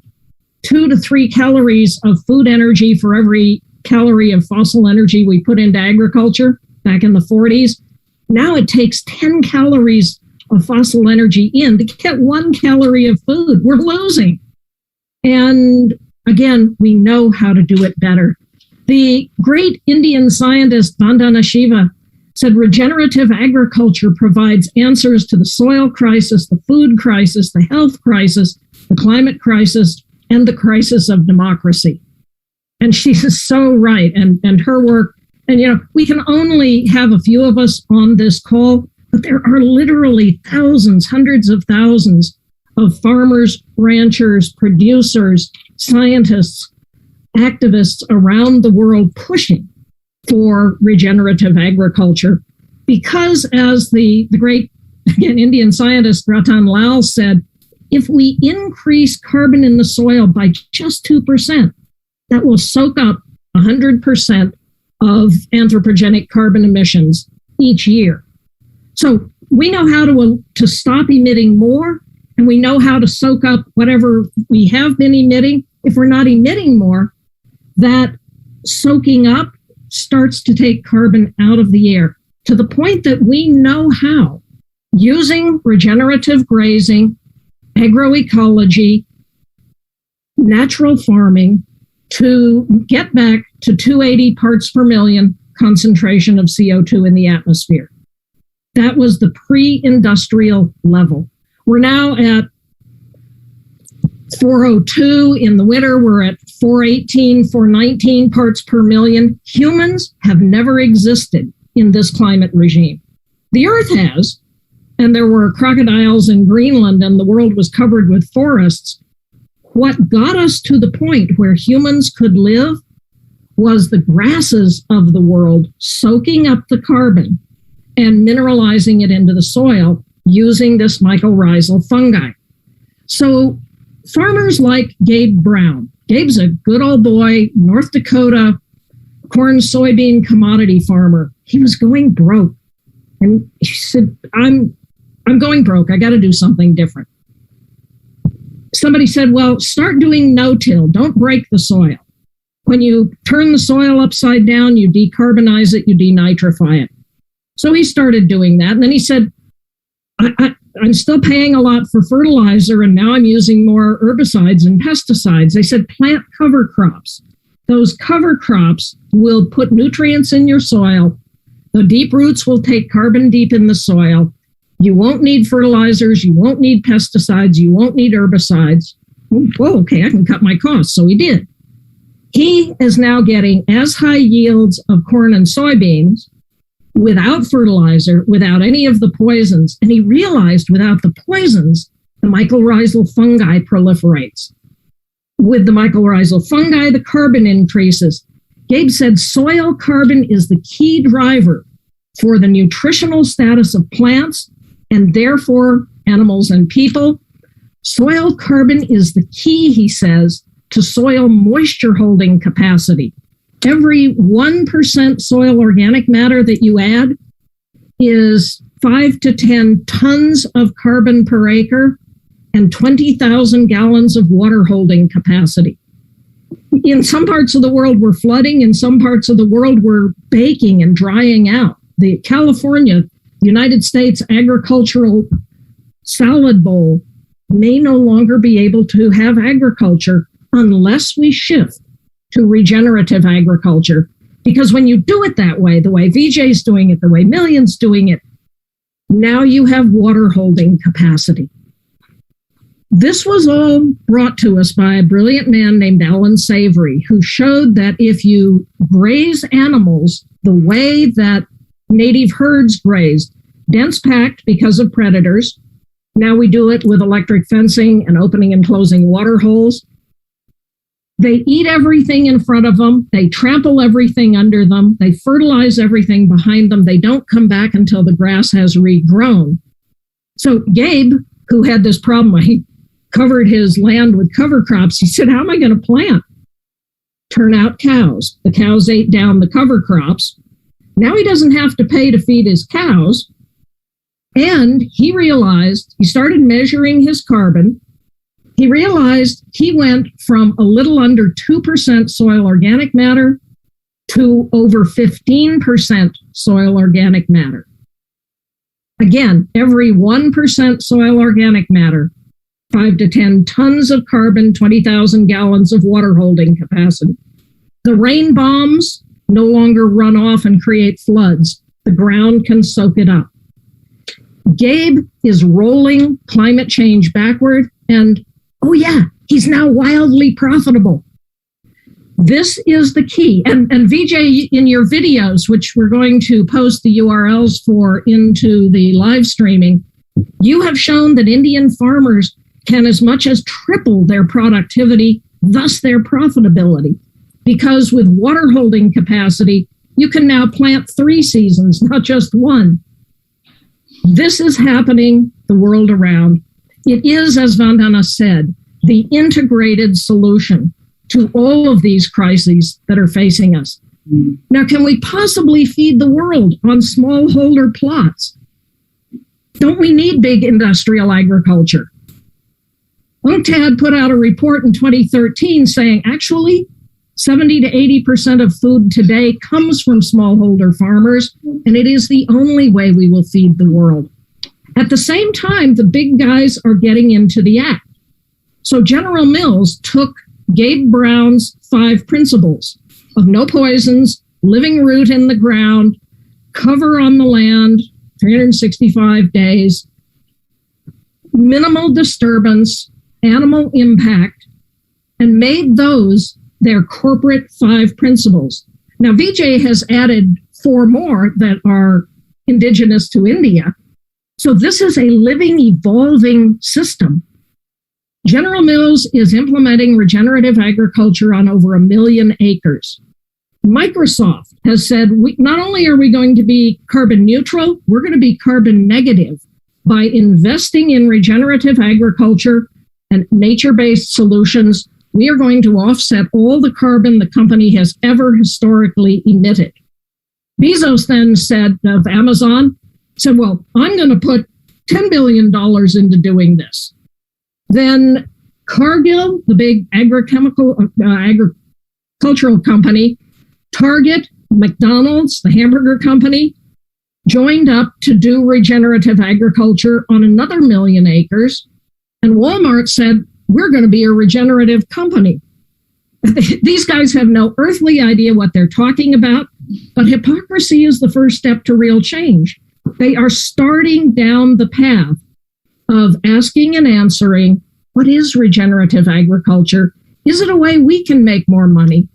2 to 3 calories of food energy for every calorie of fossil energy we put into agriculture back in the 40s. Now it takes 10 calories of fossil energy in to get 1 calorie of food. We're losing. And again, we know how to do it better. The great Indian scientist Vandana Shiva said regenerative agriculture provides answers to the soil crisis, the food crisis, the health crisis, the climate crisis, and the crisis of democracy. And she is so right. And her work, and we can only have a few of us on this call, but there are literally thousands, hundreds of thousands of farmers, ranchers, producers, scientists, activists around the world pushing for regenerative agriculture. Because as the great, again, Indian scientist Ratan Lal said, if we increase carbon in the soil by just 2%, that will soak up 100% of anthropogenic carbon emissions each year. So we know how to stop emitting more, and we know how to soak up whatever we have been emitting. If we're not emitting more, that soaking up starts to take carbon out of the air to the point that we know how, using regenerative grazing, agroecology, natural farming, to get back to 280 parts per million concentration of CO2 in the atmosphere. That was the pre-industrial level. We're now at 402 in the winter. We're at 418, 419 parts per million. Humans have never existed in this climate regime. The Earth has, and there were crocodiles in Greenland and the world was covered with forests. What got us to the point where humans could live was the grasses of the world soaking up the carbon and mineralizing it into the soil using this mycorrhizal fungi. So farmers like Gabe Brown, Gabe's a good old boy, North Dakota, corn, soybean commodity farmer. He was going broke. And he said, I'm going broke. I got to do something different. Somebody said, well, start doing no-till. Don't break the soil. When you turn the soil upside down, you decarbonize it, you denitrify it. So he started doing that. And then he said, I'm still paying a lot for fertilizer, and now I'm using more herbicides and pesticides. They said plant cover crops. Those cover crops will put nutrients in your soil. The deep roots will take carbon deep in the soil. You won't need fertilizers. You won't need pesticides. You won't need herbicides. Well, okay, I can cut my costs. So he did. He is now getting as high yields of corn and soybeans without fertilizer, without any of the poisons. And he realized without the poisons, the mycorrhizal fungi proliferates. With the mycorrhizal fungi, the carbon increases. Gabe said soil carbon is the key driver for the nutritional status of plants and therefore animals and people. Soil carbon is the key, he says, to soil moisture holding capacity. Every 1% soil organic matter that you add is 5 to 10 tons of carbon per acre and 20,000 gallons of water holding capacity. In some parts of the world, we're flooding. In some parts of the world, we're baking and drying out. The California, United States agricultural salad bowl may no longer be able to have agriculture unless we shift to regenerative agriculture. Because when you do it that way, the way Vijay's doing it, the way Million's doing it, now you have water holding capacity. This was all brought to us by a brilliant man named Alan Savory, who showed that if you graze animals the way that native herds grazed, dense packed because of predators, now we do it with electric fencing and opening and closing water holes. They eat everything in front of them. They trample everything under them. They fertilize everything behind them. They don't come back until the grass has regrown. So Gabe, who had this problem, he covered his land with cover crops. He said, how am I going to plant? Turn out cows. The cows ate down the cover crops. Now he doesn't have to pay to feed his cows. And he realized, he started measuring his carbon. He realized he went from a little under 2% soil organic matter to over 15% soil organic matter. Again, every 1% soil organic matter, 5 to 10 tons of carbon, 20,000 gallons of water holding capacity. The rain bombs no longer run off and create floods. The ground can soak it up. Gabe is rolling climate change backward, and oh yeah, he's now wildly profitable. This is the key. And Vijay, in your videos, which we're going to post the URLs for into the live streaming, you have shown that Indian farmers can as much as triple their productivity, thus their profitability. Because with water holding capacity, you can now plant 3 seasons, not just 1. This is happening the world around. It is, as Vandana said, the integrated solution to all of these crises that are facing us. Now, can we possibly feed the world on smallholder plots? Don't we need big industrial agriculture? UNCTAD put out a report in 2013 saying, actually, 70 to 80% of food today comes from smallholder farmers, and it is the only way we will feed the world. At the same time, the big guys are getting into the act. So General Mills took Gabe Brown's 5 principles of no poisons, living root in the ground, cover on the land, 365 days, minimal disturbance, animal impact, and made those their corporate 5 principles. Now, Vijay has added 4 more that are indigenous to India. So this is a living, evolving system. General Mills is implementing regenerative agriculture on over 1 million acres. Microsoft has said, not only are we going to be carbon neutral, we're going to be carbon negative by investing in regenerative agriculture and nature-based solutions. We are going to offset all the carbon the company has ever historically emitted. Bezos then said of Amazon, said, well, I'm going to put $10 billion into doing this. Then Cargill, the big agricultural company, Target, McDonald's, the hamburger company, joined up to do regenerative agriculture on another 1 million acres. And Walmart said, we're going to be a regenerative company. These guys have no earthly idea what they're talking about, but hypocrisy is the first step to real change. They are starting down the path of asking and answering, what is regenerative agriculture? Is it a way we can make more money?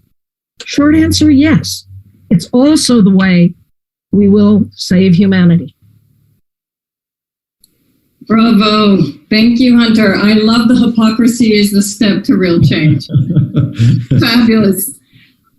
Short answer, yes. It's also the way we will save humanity. Bravo. Thank you, Hunter. I love the hypocrisy is the step to real change. Fabulous.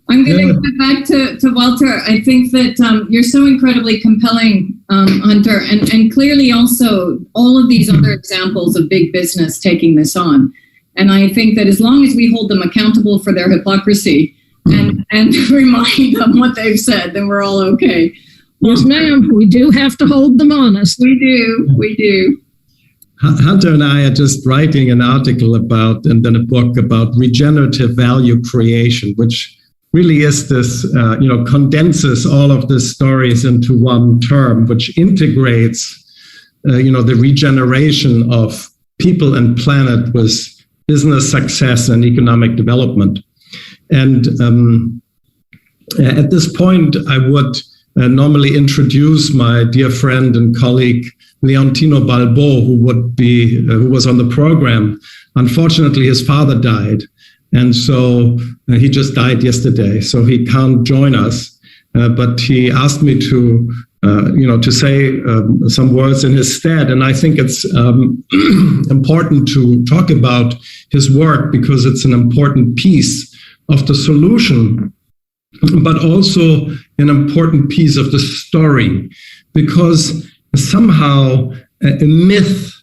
I'm going to get back to Walter. I think that you're so incredibly compelling, Hunter, and clearly also all of these other examples of big business taking this on. And I think that as long as we hold them accountable for their hypocrisy and remind them what they've said, then we're all okay. Yes, ma'am. We do have to hold them honest. We do. Hunter and I are just writing an article about, and then a book about regenerative value creation, which really is this, condenses all of the stories into one term, which integrates, the regeneration of people and planet with business success and economic development. And at this point, I would normally introduce my dear friend and colleague, Leontino Balbo, who was on the program. Unfortunately, his father died. And so he just died yesterday, so he can't join us. But he asked me to say some words in his stead. And I think it's important to talk about his work because it's an important piece of the solution, but also an important piece of the story, because somehow a myth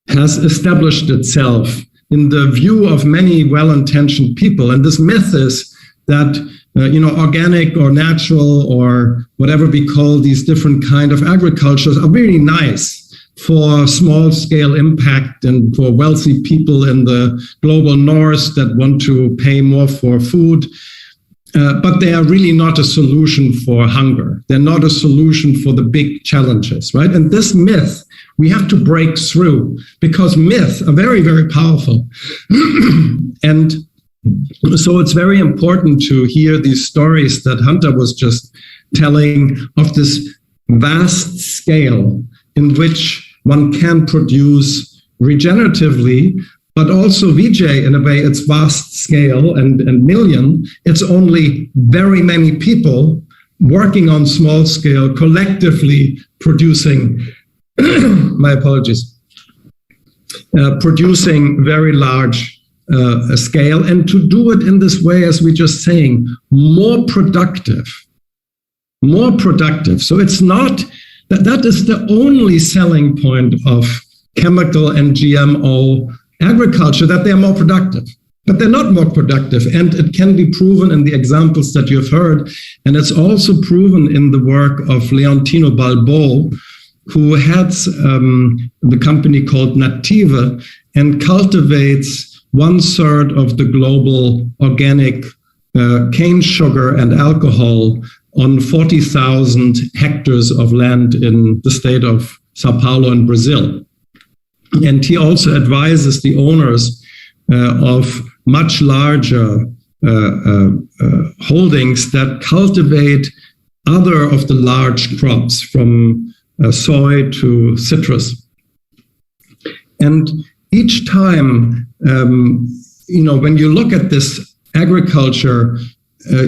has established itself in the view of many well-intentioned people. And this myth is that, organic or natural or whatever we call these different kind of agricultures are very nice for small-scale impact and for wealthy people in the global north that want to pay more for food. But they are really not a solution for hunger. They're not a solution for the big challenges, right? And this myth, we have to break through because myths are very, very powerful. And so it's very important to hear these stories that Hunter was just telling of this vast scale in which one can produce regeneratively, but also, Vijay, in a way, it's vast scale and million. It's only very many people working on small scale, collectively producing, my apologies, producing very large scale. And to do it in this way, as we're just saying, more productive. So it's not, that is the only selling point of chemical and GMO agriculture, that they are more productive, but they're not more productive. And it can be proven in the examples that you've heard. And it's also proven in the work of Leontino Balbo, who heads the company called Nativa and cultivates 1/3 of the global organic cane sugar and alcohol on 40,000 hectares of land in the state of Sao Paulo in Brazil. And he also advises the owners of much larger holdings that cultivate other of the large crops from soy to citrus. And each time, when you look at this agriculture,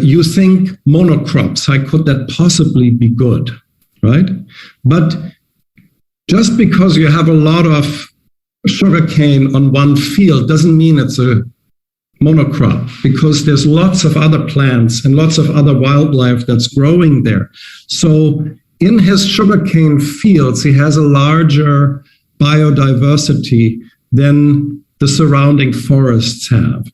you think monocrops, how could that possibly be good, right? But just because you have a lot of sugarcane on one field doesn't mean it's a monocrop, because there's lots of other plants and lots of other wildlife that's growing there. So in his sugarcane fields, he has a larger biodiversity than the surrounding forests have.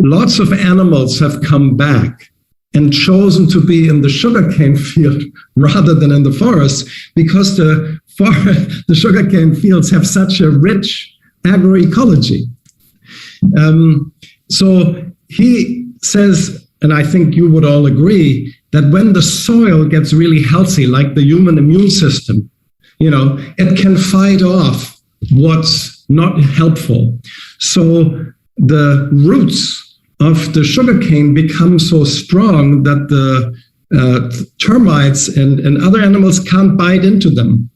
Lots of animals have come back and chosen to be in the sugarcane field rather than in the forest, because the sugarcane fields have such a rich agroecology. So he says, and I think you would all agree, that when the soil gets really healthy, like the human immune system, it can fight off what's not helpful. So the roots of the sugarcane become so strong that the termites and other animals can't bite into them.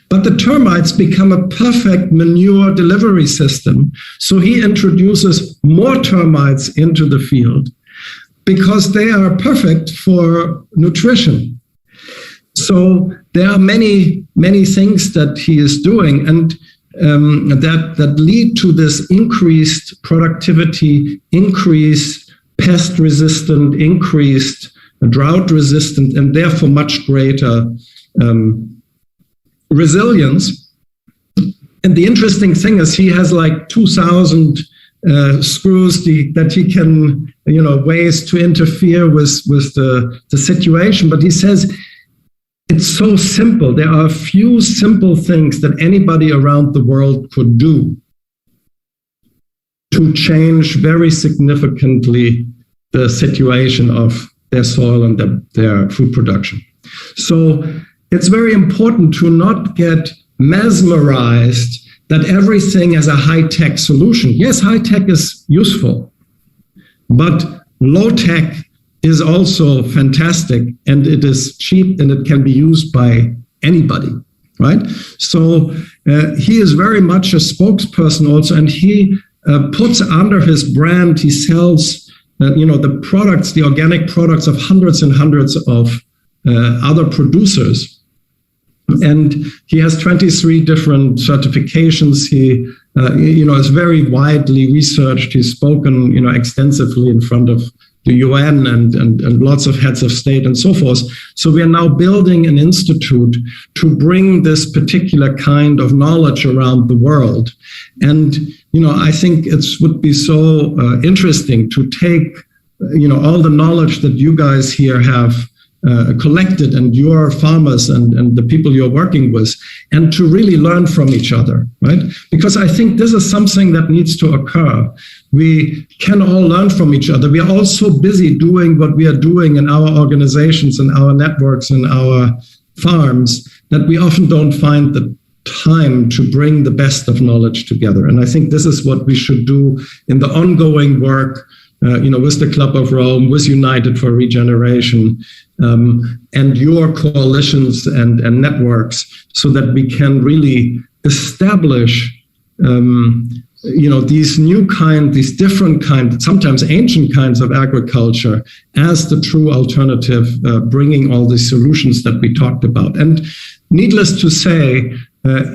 But the termites become a perfect manure delivery system. So he introduces more termites into the field because they are perfect for nutrition. So there are many, many things that he is doing, and that lead to this increased productivity, increased pest resistant, increased drought resistant, and therefore much greater resilience. And the interesting thing is he has like 2,000 screws that he can, ways to interfere with the situation. But he says it's so simple. There are a few simple things that anybody around the world could do to change very significantly the situation of their soil and their food production. So it's very important to not get mesmerized that everything has a high-tech solution. Yes, high-tech is useful, but low-tech is also fantastic, and it is cheap, and it can be used by anybody, right? So he is very much a spokesperson also, and he puts under his brand, he sells the products, the organic products of hundreds and hundreds of other producers. And he has 23 different certifications. He, is very widely researched. He's spoken, extensively in front of the UN and lots of heads of state and so forth. So we are now building an institute to bring this particular kind of knowledge around the world. And, I think it would be so interesting to take, all the knowledge that you guys here have collected, and your farmers and the people you're working with, and to really learn from each other, right? Because I think this is something that needs to occur. We can all learn from each other. We are all so busy doing what we are doing in our organizations and our networks and our farms that we often don't find the time to bring the best of knowledge together. And I think this is what we should do in the ongoing work, with the Club of Rome, with United for Regeneration, and your coalitions and networks, so that we can really establish, these different kinds, sometimes ancient kinds of agriculture as the true alternative, bringing all the solutions that we talked about. And needless to say,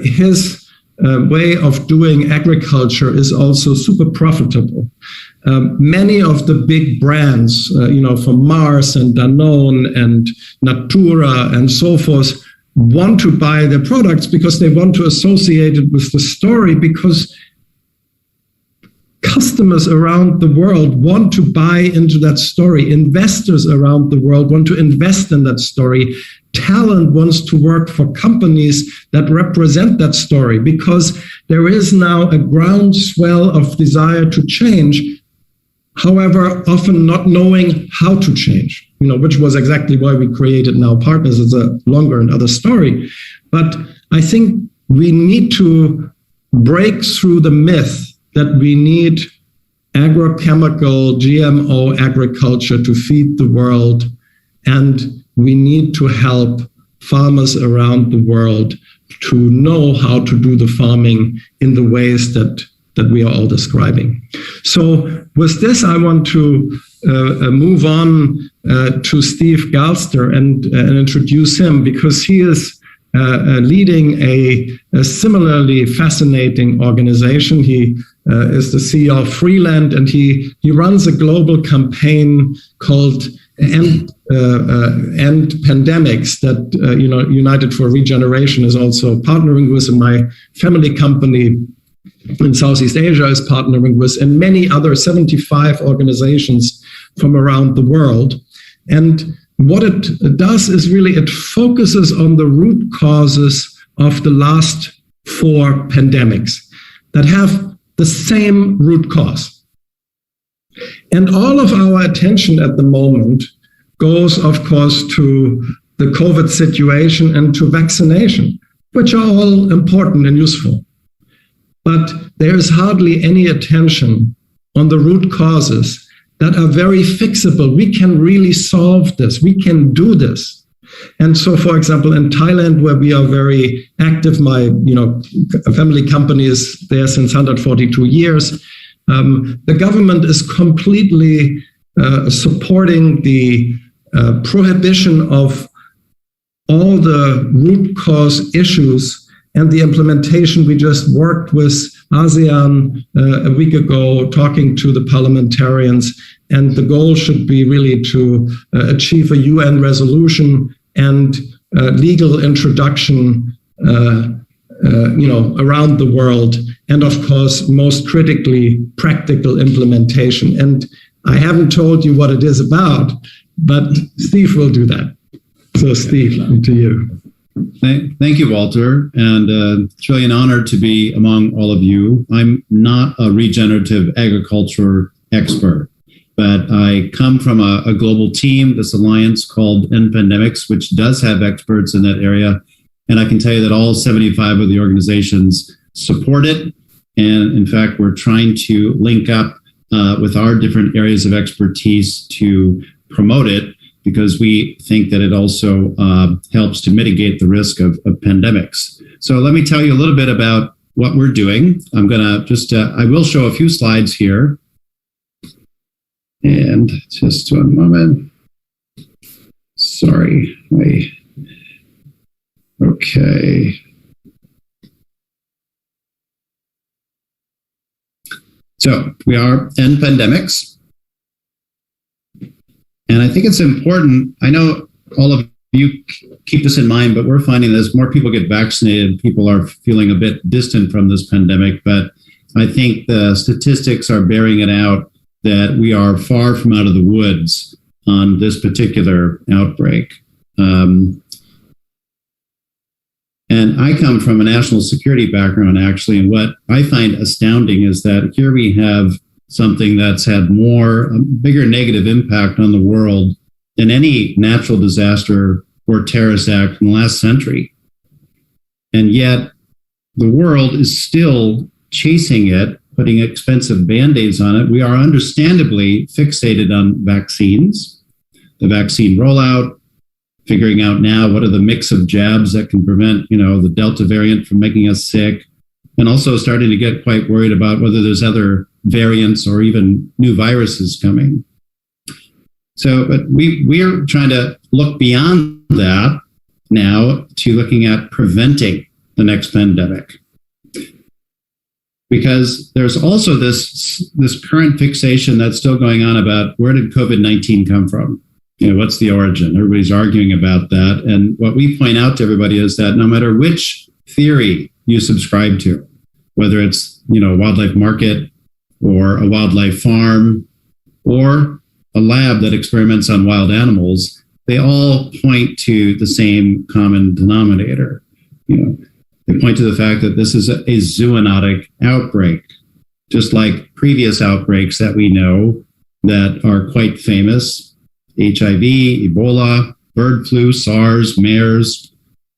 his way of doing agriculture is also super profitable. Many of the big brands, from Mars and Danone and Natura and so forth, want to buy their products because they want to associate it with the story, because customers around the world want to buy into that story. Investors around the world want to invest in that story. Talent wants to work for companies that represent that story, because there is now a groundswell of desire to change, however, often not knowing how to change, which was exactly why we created Now Partners. It's a longer and other story. But I think we need to break through the myth that we need agrochemical, GMO agriculture to feed the world, and we need to help farmers around the world to know how to do the farming in the ways that we are all describing. So with this, I want to move on to Steve Galster and introduce him, because he is leading a similarly fascinating organization. He is the CEO of Freeland, and he runs a global campaign called End Pandemics that United for Regeneration is also partnering with, and my family company in Southeast Asia is partnering with, and many other 75 organizations from around the world. And what it does is really it focuses on the root causes of the last 4 pandemics that have the same root cause. And all of our attention at the moment goes, of course, to the COVID situation and to vaccination, which are all important and useful. But there is hardly any attention on the root causes that are very fixable. We can really solve this. We can do this. And so, for example, in Thailand, where we are very active, my family company is there since 142 years. The government is completely supporting the prohibition of all the root cause issues and the implementation. We just worked with ASEAN a week ago, talking to the parliamentarians, and the goal should be really to achieve a UN resolution and legal introduction, around the world, and of course, most critically, practical implementation. And I haven't told you what it is about, but Steve will do that. So, Steve, to you. Thank you, Walter, and it's really an honor to be among all of you. I'm not a regenerative agriculture expert, but I come from a global team, this alliance called End Pandemics, which does have experts in that area. And I can tell you that all 75 of the organizations support it. And in fact, we're trying to link up with our different areas of expertise to promote it, because we think that it also helps to mitigate the risk of pandemics. So let me tell you a little bit about what we're doing. I'm going to just, I will show a few slides here. And just one moment. Sorry. Okay. So we are End Pandemics. And I think it's important, I know all of you keep this in mind, but we're finding that as more people get vaccinated, people are feeling a bit distant from this pandemic. But I think the statistics are bearing it out that we are far from out of the woods on this particular outbreak. And I come from a national security background, actually, and what I find astounding is that here we have something that's had bigger negative impact on the world than any natural disaster or terrorist act in the last century. And yet the world is still chasing it, putting expensive Band-Aids on it. We are understandably fixated on vaccines, the vaccine rollout, figuring out now what are the mix of jabs that can prevent, the Delta variant from making us sick, and also starting to get quite worried about whether there's other variants or even new viruses coming. So, but we're trying to look beyond that now to looking at preventing the next pandemic. Because there's also this current fixation that's still going on about where did COVID-19 come from? What's the origin? Everybody's arguing about that. And what we point out to everybody is that no matter which theory you subscribe to, whether it's, a wildlife market or a wildlife farm or a lab that experiments on wild animals, they all point to the same common denominator. They point to the fact that this is a zoonotic outbreak, just like previous outbreaks that we know that are quite famous. HIV, Ebola, bird flu, SARS, MERS,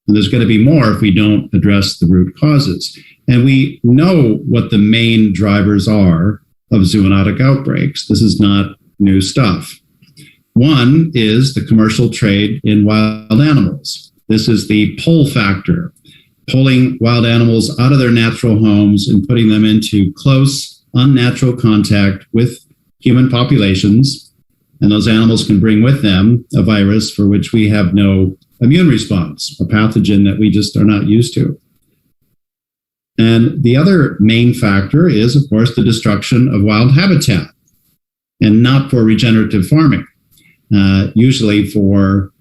and there's going to be more if we don't address the root causes. And we know what the main drivers are of zoonotic outbreaks. This is not new stuff. One is the commercial trade in wild animals. This is the pull factor, pulling wild animals out of their natural homes and putting them into close, unnatural contact with human populations. And those animals can bring with them a virus for which we have no immune response, a pathogen that we just are not used to. And the other main factor is, of course, the destruction of wild habitat, and not for regenerative farming, usually for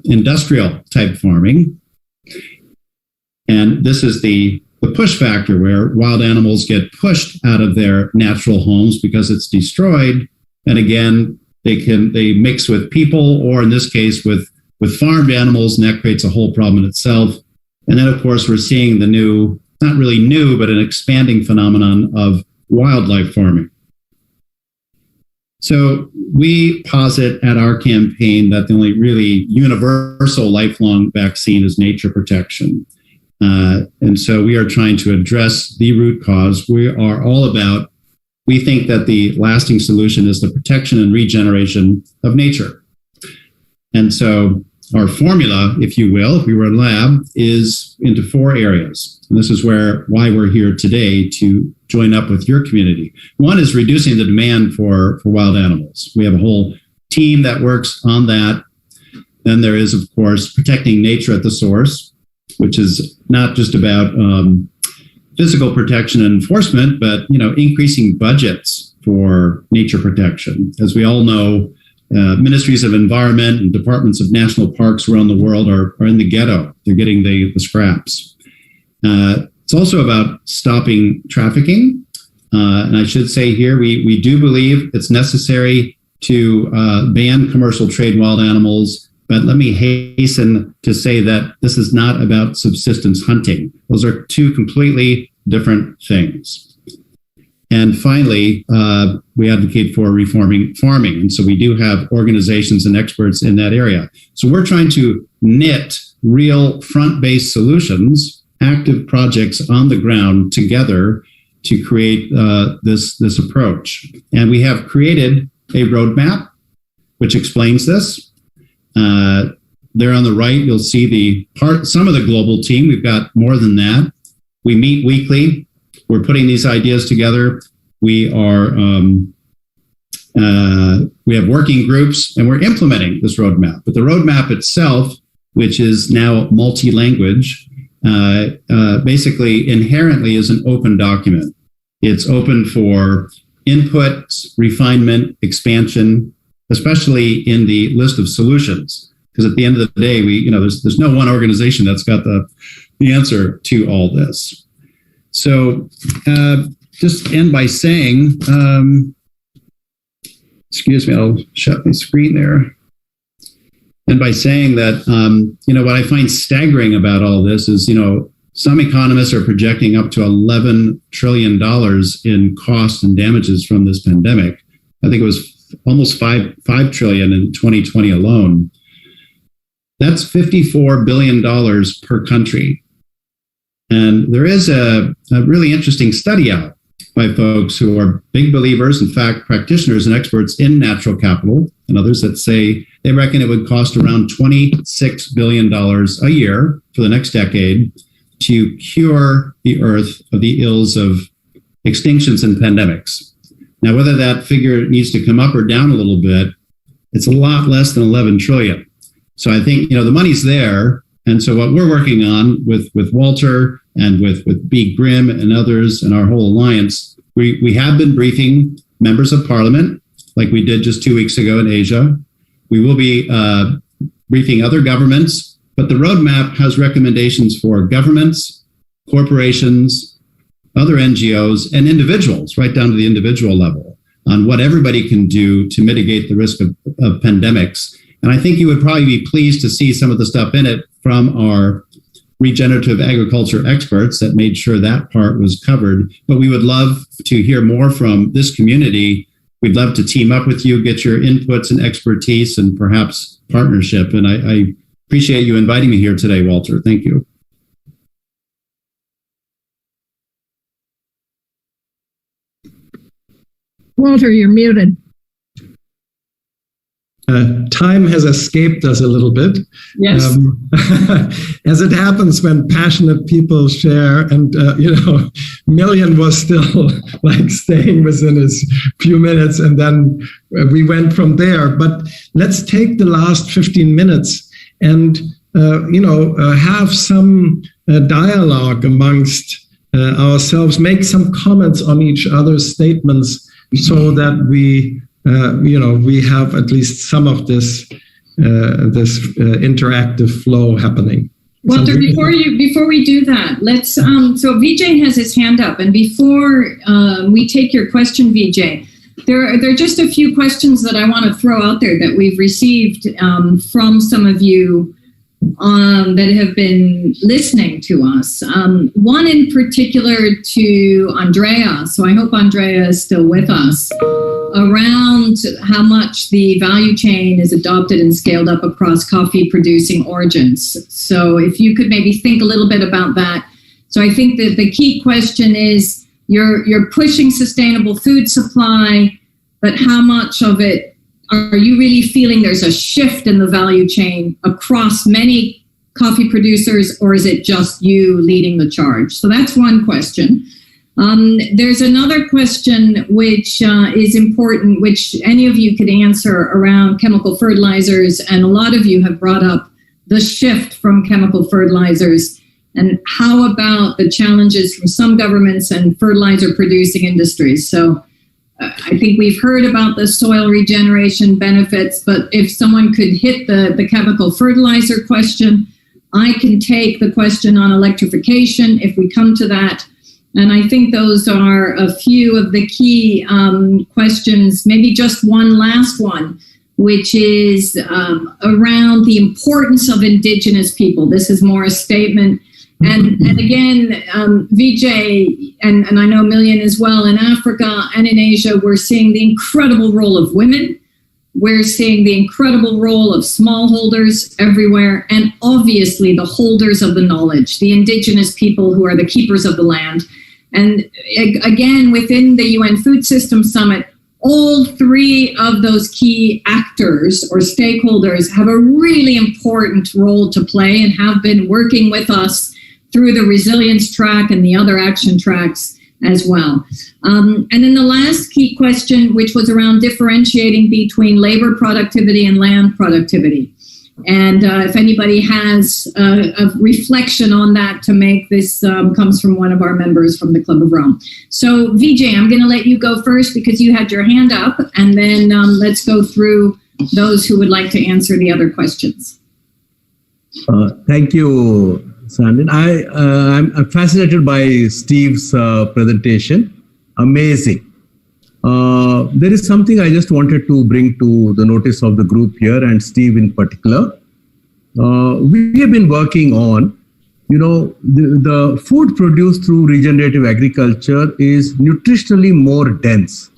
industrial type farming. And this is the push factor, where wild animals get pushed out of their natural homes because it's destroyed. And again, they mix with people, or in this case with farmed animals, and that creates a whole problem in itself. And then, of course, we're seeing the new, not really new, but an expanding phenomenon of wildlife farming. So we posit at our campaign that the only really universal lifelong vaccine is nature protection. And so we are trying to address the root cause. We think that the lasting solution is the protection and regeneration of nature. And so our formula, if you will, if we were a lab, is into 4 areas. And this is why we're here today to join up with your community. One is reducing the demand for wild animals. We have a whole team that works on that. Then there is, of course, protecting nature at the source, which is not just about physical protection and enforcement, but increasing budgets for nature protection. As we all know, ministries of environment and departments of national parks around the world are in the ghetto. They're getting the scraps. It's also about stopping trafficking. And I should say here, we do believe it's necessary to ban commercial trade in wild animals. But let me hasten to say that this is not about subsistence hunting. Those are 2 completely different things. And finally, we advocate for reforming farming. And so we do have organizations and experts in that area. So we're trying to knit real front-based solutions, active projects on the ground together to create this approach. And we have created a roadmap which explains this. There on the right, you'll see some of the global team. We've got more than that. We meet weekly. We're putting these ideas together. We have working groups, and we're implementing this roadmap. But the roadmap itself, which is now multi-language, basically inherently is an open document. It's open for input, refinement, expansion, especially in the list of solutions. Because at the end of the day, there's no one organization that's got the answer to all this. So just end by saying, excuse me, I'll shut my screen there. And by saying that, what I find staggering about all this is, some economists are projecting up to $11 trillion in costs and damages from this pandemic. I think it was almost $5 trillion in 2020 alone. That's $54 billion per country. And there is a really interesting study out by folks who are big believers, in fact, practitioners and experts in natural capital, and others that say they reckon it would cost around $26 billion a year for the next decade to cure the earth of the ills of extinctions and pandemics. Now, whether that figure needs to come up or down a little bit, it's a lot less than 11 trillion. So I think, the money's there. And so what we're working on with Walter and with B. Grimm and others and our whole alliance, we have been briefing members of parliament, like we did just 2 weeks ago in Asia. We will be briefing other governments, but the roadmap has recommendations for governments, corporations, other NGOs, and individuals, right down to the individual level, on what everybody can do to mitigate the risk of pandemics. And I think you would probably be pleased to see some of the stuff in it from our regenerative agriculture experts that made sure that part was covered. But we would love to hear more from this community. We'd love to team up with you, get your inputs and expertise and perhaps partnership. And I appreciate you inviting me here today, Walter. Thank you. Walter, you're muted. Time has escaped us a little bit. Yes. As it happens when passionate people share, and Million was still like staying within his few minutes, and then we went from there. But let's take the last 15 minutes and have some dialogue amongst ourselves, make some comments on each other's statements, so that we have at least some of this interactive flow happening. Walter, before we do that, let's. So Vijay has his hand up, and before we take your question, Vijay, there are just a few questions that I want to throw out there that we've received from some of you that have been listening to us. One in particular to Andrea. So I hope Andrea is still with us. around how much the value chain is adopted and scaled up across coffee producing origins. So if you could maybe think a little bit about that. So I think that the key question is you're pushing sustainable food supply, but how much of it are you really feeling there's a shift in the value chain across many coffee producers, or is it just you leading the charge? So that's one question. There's another question which is important, which any of you could answer around chemical fertilizers, and a lot of you have brought up the shift from chemical fertilizers, and how about the challenges from some governments and fertilizer producing industries. So I think we've heard about the soil regeneration benefits, but if someone could hit the chemical fertilizer question, I can take the question on electrification if we come to that. And I think those are a few of the key questions, maybe just one last one, which is around the importance of Indigenous people. This is more a statement. And again, Vijay, and I know Million as well, in Africa and in Asia, we're seeing the incredible role of women. We're seeing the incredible role of smallholders everywhere, and obviously the holders of the knowledge, the Indigenous people who are the keepers of the land. And again, within the UN Food System Summit, all three of those key actors or stakeholders have a really important role to play and have been working with us through the resilience track and the other action tracks as well. And then the last key question, which was around differentiating between labor productivity and land productivity. And if anybody has a reflection on that to make, this comes from one of our members from the Club of Rome. So Vijay, I'm going to let you go first because you had your hand up, and then let's go through those who would like to answer the other questions. Thank you, Sandrine. I'm fascinated by Steve's presentation. Amazing. There is something I just wanted to bring to the notice of the group here, and Steve in particular. We have been working on, the food produced through regenerative agriculture is nutritionally more dense.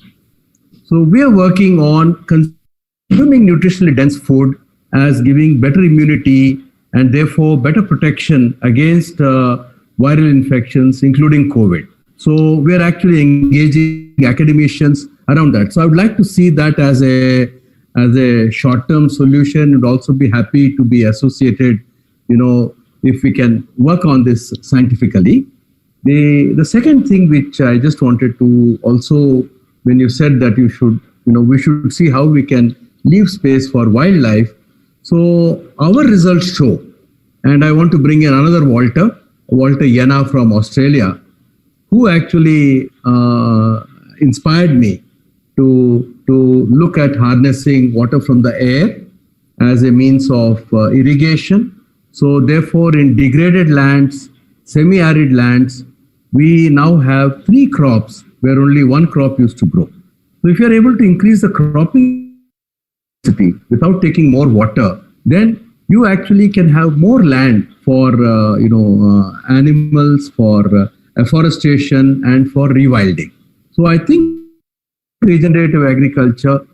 So we are working on consuming nutritionally dense food as giving better immunity and therefore better protection against viral infections, including COVID. So we are actually engaging academicians around that. So I would like to see that as a short-term solution, and also be happy to be associated, if we can work on this scientifically. The second thing which I just wanted to also, when you said that you should, we should see how we can leave space for wildlife. So our results show, and I want to bring in another Walter Yena from Australia, who actually inspired me to look at harnessing water from the air as a means of irrigation. So therefore, in degraded lands, semi-arid lands, we now have 3 crops where only 1 crop used to grow. So if you are able to increase the cropping without taking more water, then you actually can have more land for animals, for afforestation, and for rewilding. So I think regenerative agriculture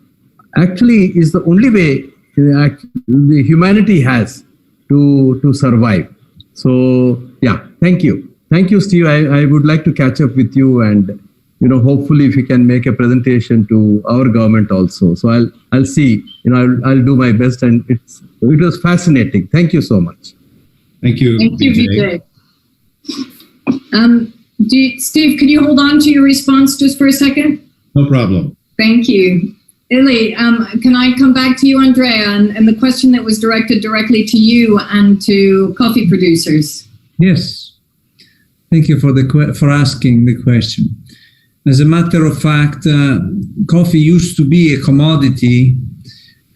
actually is the only way the humanity has to survive. So yeah, thank you. Thank you, Steve. I would like to catch up with you, and hopefully if you can make a presentation to our government also. So I'll see, I'll do my best, and it was fascinating. Thank you so much. Thank you. Thank you, Vijay. Steve, could you hold on to your response just for a second? No problem. Thank you. Illy, can I come back to you, Andrea, and the question that was directed directly to you and to coffee producers? Yes. Thank you for asking the question. As a matter of fact, coffee used to be a commodity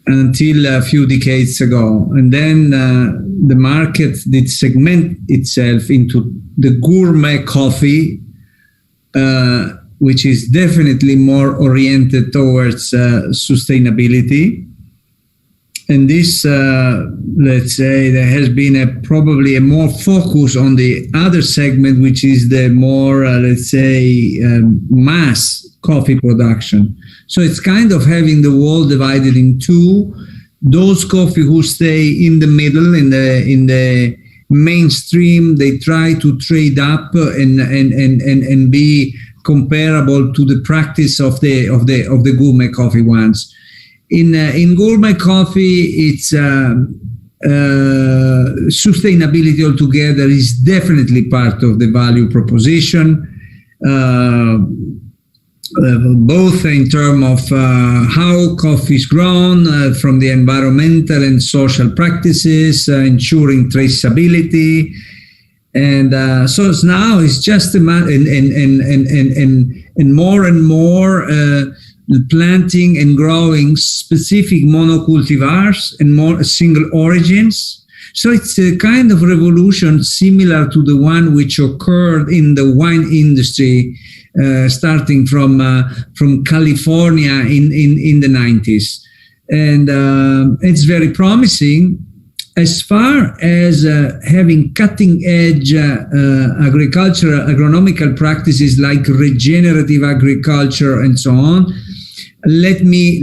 until a few decades ago. And then the market did segment itself into the gourmet coffee, which is definitely more oriented towards sustainability. And this, let's say, there has been probably a more focus on the other segment, which is the more, mass coffee production. So it's kind of having the world divided in two. Those coffee who stay in the middle, in the mainstream, they try to trade up and be comparable to the practice of the gourmet coffee ones. In gourmet coffee, it's sustainability altogether is definitely part of the value proposition. Both in terms of how coffee is grown, from the environmental and social practices, ensuring traceability, and so now it's just a matter, and more planting and growing specific monocultivars and more single origins. So it's a kind of revolution similar to the one which occurred in the wine industry, starting from California in the 90s. And it's very promising as far as having cutting-edge agronomical practices like regenerative agriculture and so on. Let me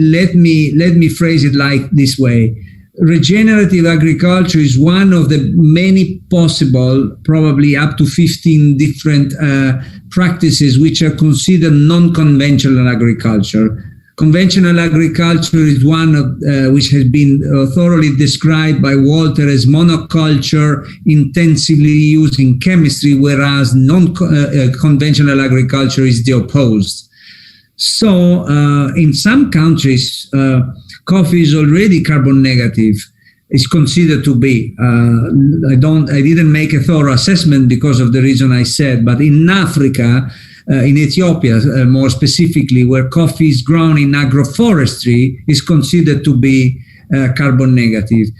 phrase it like this way. Regenerative agriculture is one of the many possible, probably up to 15 different practices which are considered non-conventional agriculture. Conventional agriculture is one of, which has been thoroughly described by Walter as monoculture, intensively using chemistry, whereas non-conventional agriculture is the opposed. So in some countries, coffee is already carbon negative. It's considered to be. I didn't make a thorough assessment because of the reason I said, but in Africa, in Ethiopia, more specifically, where coffee is grown in agroforestry, is considered to be carbon negative.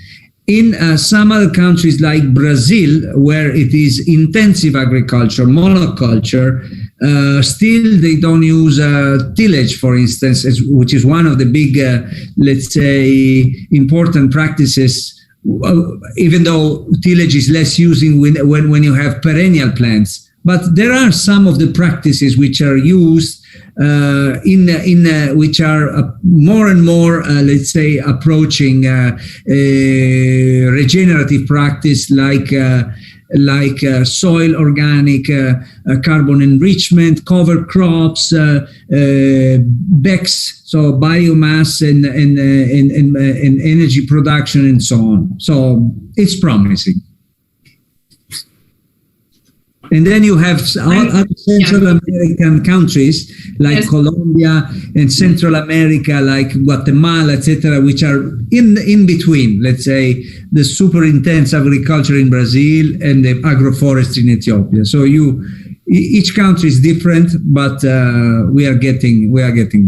In some other countries like Brazil, where it is intensive agriculture, monoculture, still they don't use tillage, for instance, which is one of the big, let's say, important practices, even though tillage is less used when you have perennial plants. But there are some of the practices which are used which are more and more, let's say, approaching regenerative practice like soil organic, carbon enrichment, cover crops, BECCS, so biomass and energy production and so on. So it's promising. And then you have other Central American countries like Colombia and Central America, like Guatemala, etc., which are in between, let's say, the super intense agriculture in Brazil and the agroforestry in Ethiopia. So each country is different, but we are getting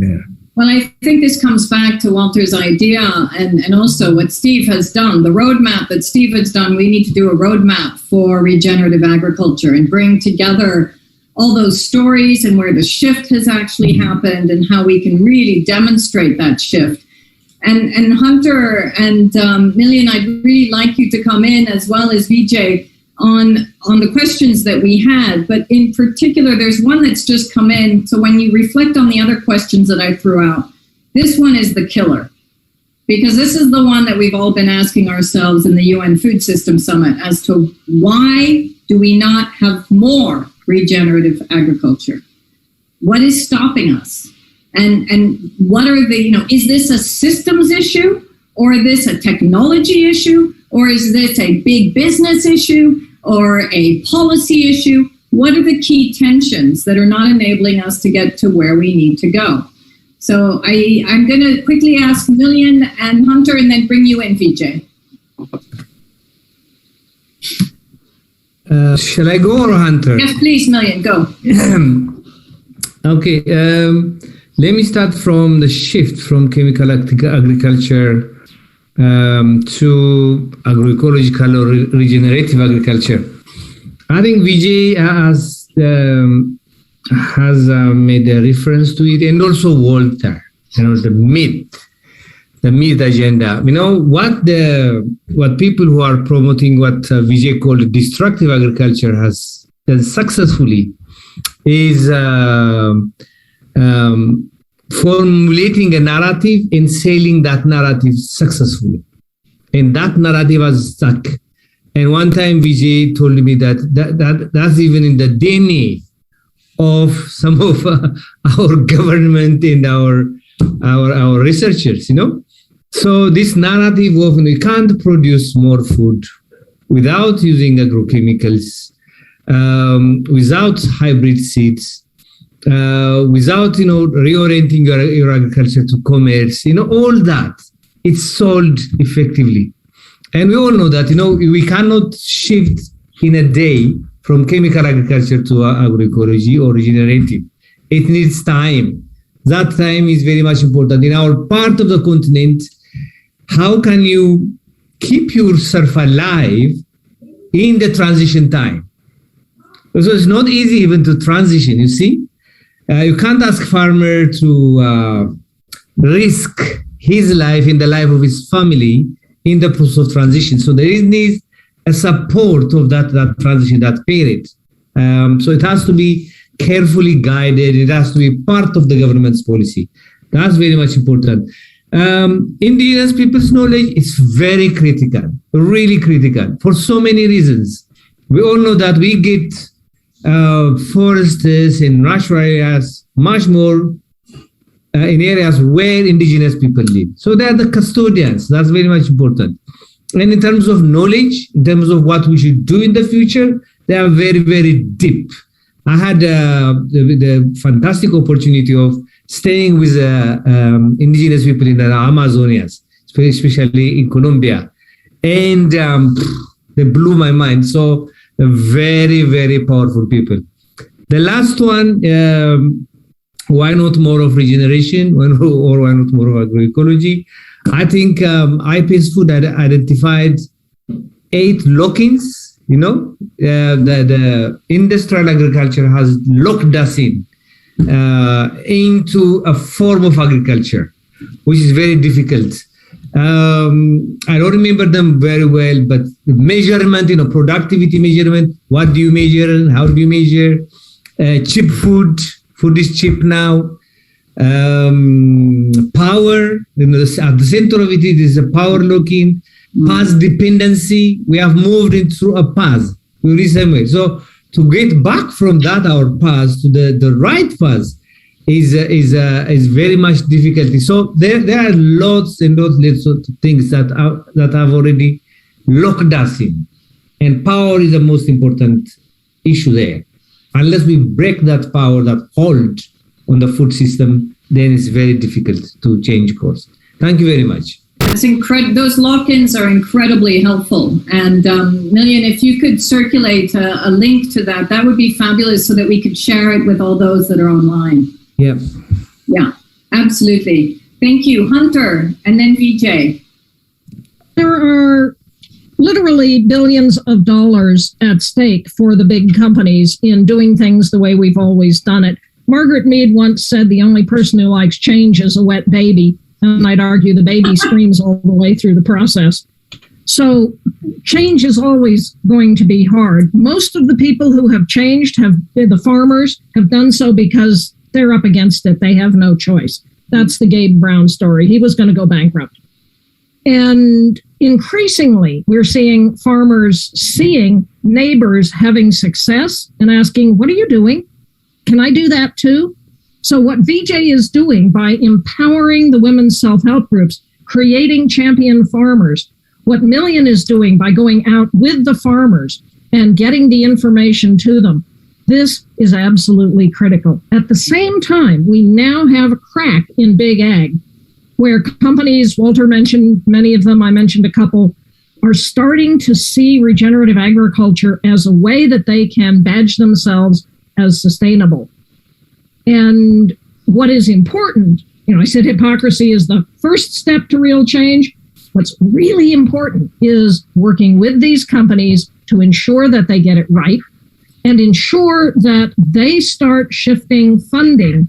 there. Well, I think this comes back to Walter's idea and also what Steve has done, the roadmap that Steve has done. We need to do a roadmap for regenerative agriculture and bring together all those stories and where the shift has actually happened and how we can really demonstrate that shift. And Hunter and Million, I'd really like you to come in as well as Vijay on the questions that we had, but in particular, there's one that's just come in. So when you reflect on the other questions that I threw out, this one is the killer, because this is the one that we've all been asking ourselves in the UN Food System Summit as to why do we not have more regenerative agriculture? What is stopping us? And what are the, is this a systems issue, or is this a technology issue? Or is this a big business issue or a policy issue? What are the key tensions that are not enabling us to get to where we need to go? So I'm going to quickly ask Million and Hunter and then bring you in, Vijay. Shall I go or Hunter? Yes, please, Million, go. Okay, let me start from the shift from chemical agriculture to agroecological or regenerative agriculture. I think Vijay has made a reference to it, and also Walter, the myth agenda. What people who are promoting what Vijay called destructive agriculture has done successfully is formulating a narrative and selling that narrative successfully. And that narrative was stuck. And one time Vijay told me that's even in the DNA of some of our government and our researchers, So this narrative of we can't produce more food without using agrochemicals, without hybrid seeds, without reorienting your agriculture to commerce, all that it's sold effectively. And we all know that we cannot shift in a day from chemical agriculture to agroecology or regenerative. It needs time. That time is very much important. In our part of the continent, how can you keep yourself alive in the transition time? So it's not easy even to transition, you see. You can't ask farmer to risk his life in the life of his family in the process of transition. So there needs a support of that transition, that period. So it has to be carefully guided. It has to be part of the government's policy. That's very much important. Indigenous people's knowledge is very critical, really critical, for so many reasons. We all know that we get forests in natural areas much more in areas where indigenous people live. So they are the custodians. That's very much important. And in terms of knowledge, in terms of what we should do in the future, they are very, very deep. I had the fantastic opportunity of staying with indigenous people in the Amazonias, especially in Colombia. And they blew my mind. So very, very powerful people. The last one, why not more of regeneration or why not more of agroecology? I think IPS Food had identified 8 lock-ins. The industrial agriculture has locked us in into a form of agriculture, which is very difficult. I don't remember them very well, but the measurement, productivity measurement, what do you measure and how do you measure? Cheap food is cheap now. Power, at the center of it is a power lock-in. Path dependency, we have moved into a path. So to get back from that, our path to the right path is very much difficult. So there are lots and lots of things that have already locked us in. And power is the most important issue there. Unless we break that power, that hold on the food system, then it's very difficult to change course. Thank you very much. That's incredible. Those lock-ins are incredibly helpful. And Million, if you could circulate a link to that, that would be fabulous so that we could share it with all those that are online. Yeah. Yeah, absolutely. Thank you. Hunter, and then Vijay. There are literally billions of dollars at stake for the big companies in doing things the way we've always done it. Margaret Mead once said the only person who likes change is a wet baby. And I'd argue the baby screams all the way through the process. So change is always going to be hard. Most of the people who have changed, the farmers, have done so because they're up against it. They have no choice. That's the Gabe Brown story. He was going to go bankrupt. And increasingly, we're seeing farmers seeing neighbors having success and asking, what are you doing? Can I do that too? So what Vijay is doing by empowering the women's self-help groups, creating champion farmers, what Million is doing by going out with the farmers and getting the information to them, this is absolutely critical. At the same time, we now have a crack in big ag, where companies, Walter mentioned many of them, I mentioned a couple, are starting to see regenerative agriculture as a way that they can badge themselves as sustainable. And what is important, I said hypocrisy is the first step to real change. What's really important is working with these companies to ensure that they get it right and ensure that they start shifting funding,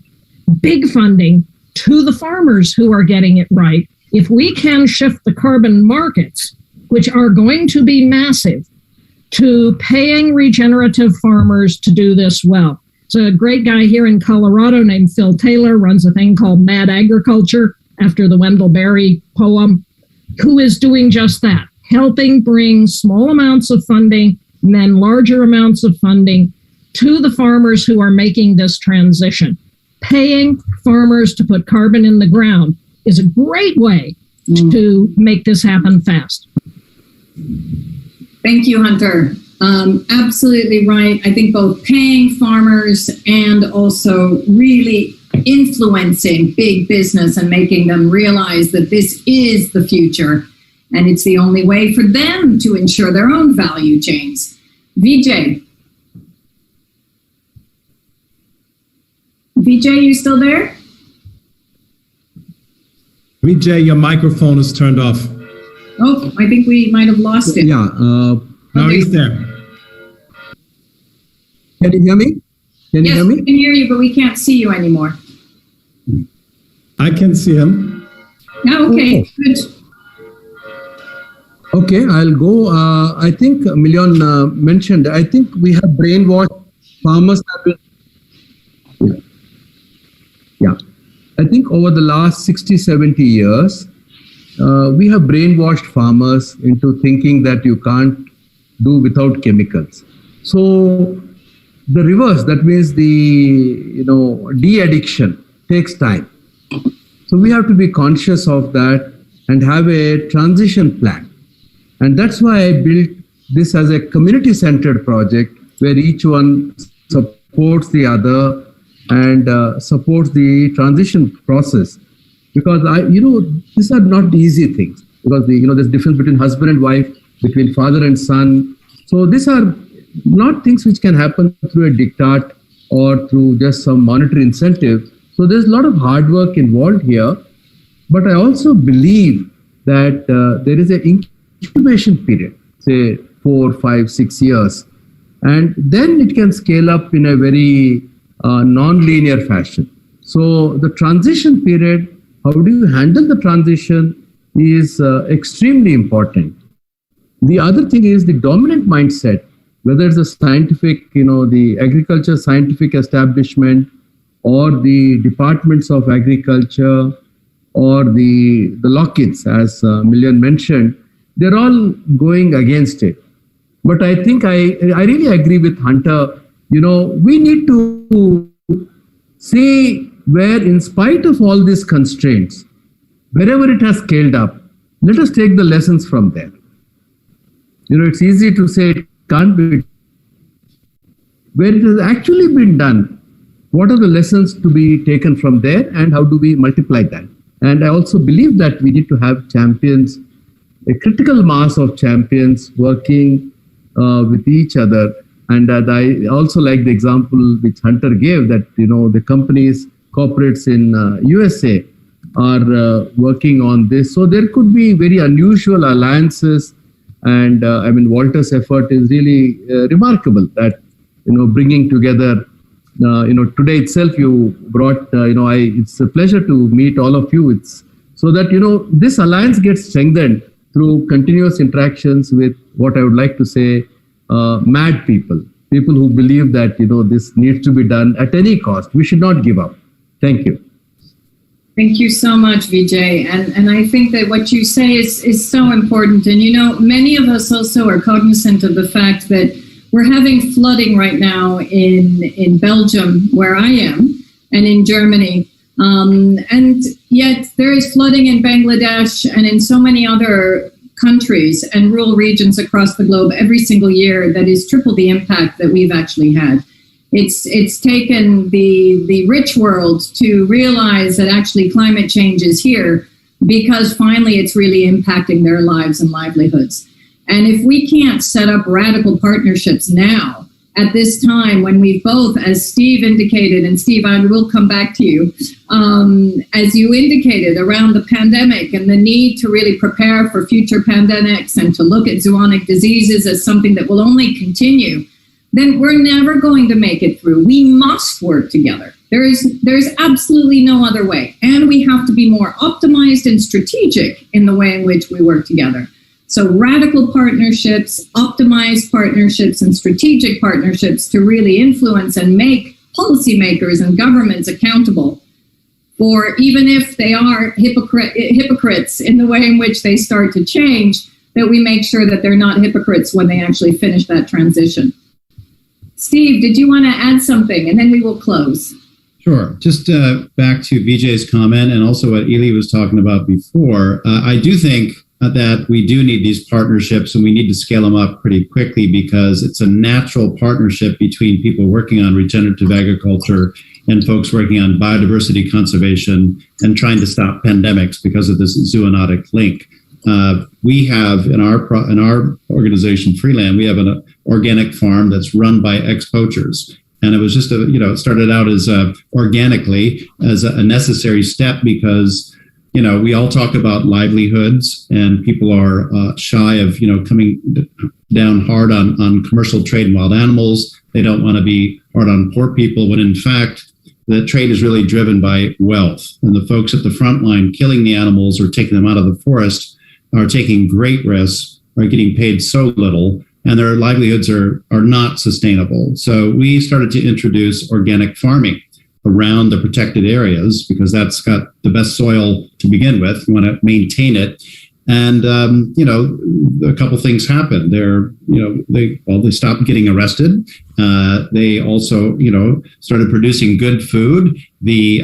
big funding, to the farmers who are getting it right. If we can shift the carbon markets, which are going to be massive, to paying regenerative farmers to do this well. There's a great guy here in Colorado named Phil Taylor, runs a thing called Mad Agriculture after the Wendell Berry poem, who is doing just that, helping bring small amounts of funding and then larger amounts of funding to the farmers who are making this transition. Paying farmers to put carbon in the ground is a great way to make this happen fast. Thank you, Hunter. Absolutely right. I think both paying farmers and also really influencing big business and making them realize that this is the future and it's the only way for them to ensure their own value chains. Vijay. Vijay, you still there? Vijay, your microphone is turned off. Oh, I think we might have lost it. Yeah. Now he's there. Can you hear me? Can you hear me? Yes, we can hear you, but we can't see you anymore. I can see him. Okay, good. Okay, I'll go. I think Million mentioned, I think we have brainwashed farmers. Yeah. I think over the last 60, 70 years, we have brainwashed farmers into thinking that you can't do without chemicals. So the reverse, that means the de-addiction takes time. So we have to be conscious of that and have a transition plan. And that's why I built this as a community-centered project where each one supports the other and supports the transition process. Because these are not easy things. Because there's difference between husband and wife, between father and son. So these are not things which can happen through a diktat or through just some monetary incentive. So there's a lot of hard work involved here. But I also believe that there is an incubation period, say 4, 5, 6 years. And then it can scale up in a very non-linear fashion. So the transition period, how do you handle the transition is extremely important. The other thing is the dominant mindset, whether it's the scientific, the agriculture scientific establishment or the departments of agriculture or the lock-ins, as Million mentioned, they're all going against it. But I think I really agree with Hunter. We need to see where, in spite of all these constraints, wherever it has scaled up, let us take the lessons from there. It's easy to say it can't be. Where it has actually been done, what are the lessons to be taken from there and how do we multiply that? And I also believe that we need to have champions, a critical mass of champions working with each other. And I also like the example which Hunter gave that, the companies, corporates in USA are working on this. So there could be very unusual alliances. And Walter's effort is really remarkable that, bringing together, today itself you brought, it's a pleasure to meet all of you. It's so that, this alliance gets strengthened through continuous interactions with what I would like to say, mad people who believe that, this needs to be done at any cost. We should not give up. Thank you. Thank you so much, Vijay. And I think that what you say is so important. And, many of us also are cognizant of the fact that we're having flooding right now in Belgium, where I am, and in Germany. And yet there is flooding in Bangladesh and in so many other countries and rural regions across the globe every single year that is triple the impact that we've actually had. It's taken the rich world to realize that actually climate change is here because finally it's really impacting their lives and livelihoods. And if we can't set up radical partnerships now, at this time when we both, as Steve indicated, and Steve, I will come back to you, as you indicated around the pandemic and the need to really prepare for future pandemics and to look at zoonotic diseases as something that will only continue, then we're never going to make it through. We must work together. There's absolutely no other way. And we have to be more optimized and strategic in the way in which we work together. So radical partnerships, optimized partnerships, and strategic partnerships to really influence and make policymakers and governments accountable for, even if they are hypocrites in the way in which they start to change, that we make sure that they're not hypocrites when they actually finish that transition. Steve, did you want to add something? And then we will close. Sure. Just back to Vijay's comment and also what Illy was talking about before, I do think that we do need these partnerships and we need to scale them up pretty quickly because it's a natural partnership between people working on regenerative agriculture and folks working on biodiversity conservation and trying to stop pandemics because of this zoonotic link. We have in our organization, Freeland, we have an organic farm that's run by ex-poachers. And it was just it started out as organically as a necessary step because, we all talk about livelihoods and people are shy of, coming down hard on commercial trade in wild animals. They don't want to be hard on poor people when in fact, the trade is really driven by wealth. And the folks at the front line killing the animals or taking them out of the forest are taking great risks, are getting paid so little, and their livelihoods are not sustainable. So we started to introduce organic farming around the protected areas because that's got the best soil to begin with. You want to maintain it. And, a couple things happened. They stopped getting arrested. They also, started producing good food. The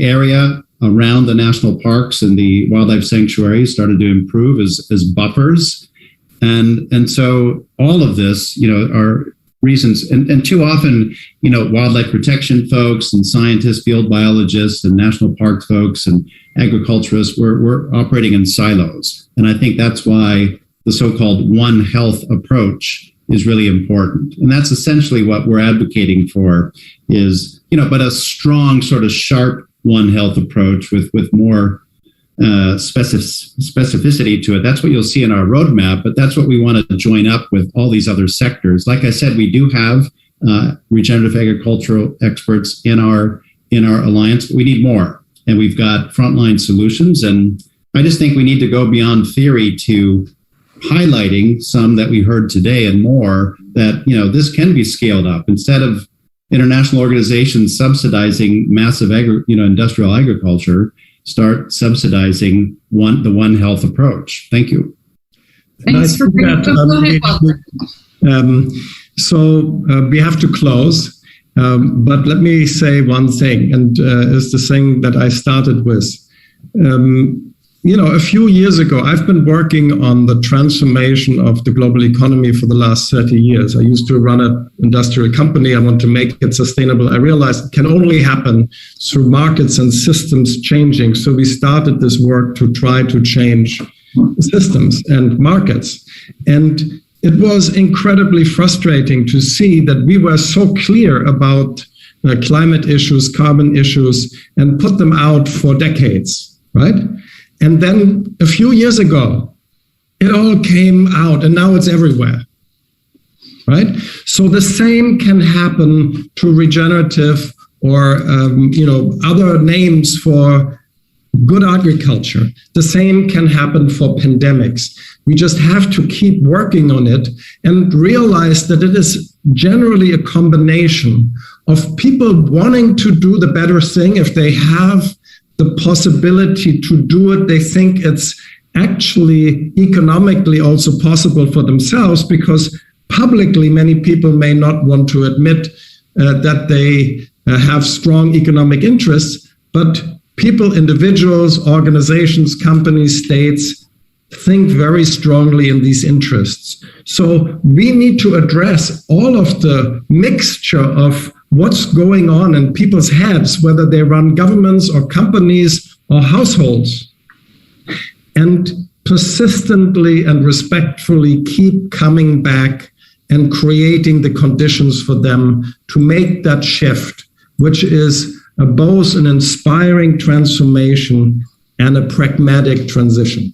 area around the national parks and the wildlife sanctuaries started to improve as buffers. And so all of this, are reasons. And too often, wildlife protection folks and scientists, field biologists and national park folks and agriculturists, we're operating in silos. And I think that's why the so-called One Health approach is really important. And that's essentially what we're advocating for is, but a strong sort of sharp One Health approach with more specificity to it. That's what you'll see in our roadmap, but that's what we want to join up with all these other sectors. Like I said, we do have regenerative agricultural experts in our alliance, but we need more. And we've got frontline solutions. And I just think we need to go beyond theory to highlighting some that we heard today and more that, this can be scaled up instead of international organizations subsidizing massive industrial agriculture. Start subsidizing the One Health approach. Thank you. Thanks for bringing we have to close, but let me say one thing, and it's the thing that I started with. A few years ago, I've been working on the transformation of the global economy for the last 30 years. I used to run an industrial company. I want to make it sustainable. I realized it can only happen through markets and systems changing. So we started this work to try to change systems and markets. And it was incredibly frustrating to see that we were so clear about climate issues, carbon issues, and put them out for decades, right? And then a few years ago, it all came out and now it's everywhere, right? So the same can happen to regenerative or, other names for good agriculture. The same can happen for pandemics. We just have to keep working on it and realize that it is generally a combination of people wanting to do the better thing if they have the possibility to do it. They think it's actually economically also possible for themselves because publicly many people may not want to admit that they have strong economic interests, but people, individuals, organizations, companies, states think very strongly in these interests. So we need to address all of the mixture of what's going on in people's heads, whether they run governments or companies or households, and persistently and respectfully keep coming back and creating the conditions for them to make that shift, which is both an inspiring transformation and a pragmatic transition.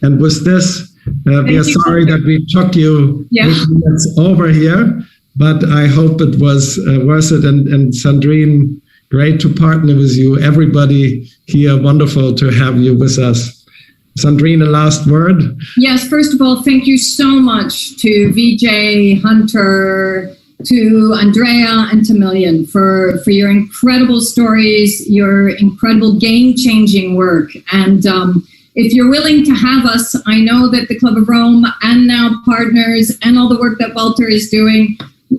And with this, we are sorry that we took you minutes over here, but I hope it was worth it. And Sandrine, great to partner with you. Everybody here, wonderful to have you with us. Sandrine, a last word? Yes, first of all, thank you so much to Vijay, Hunter, to Andrea and to Million for your incredible stories, your incredible game-changing work. And if you're willing to have us, I know that the Club of Rome and now partners and all the work that Walter is doing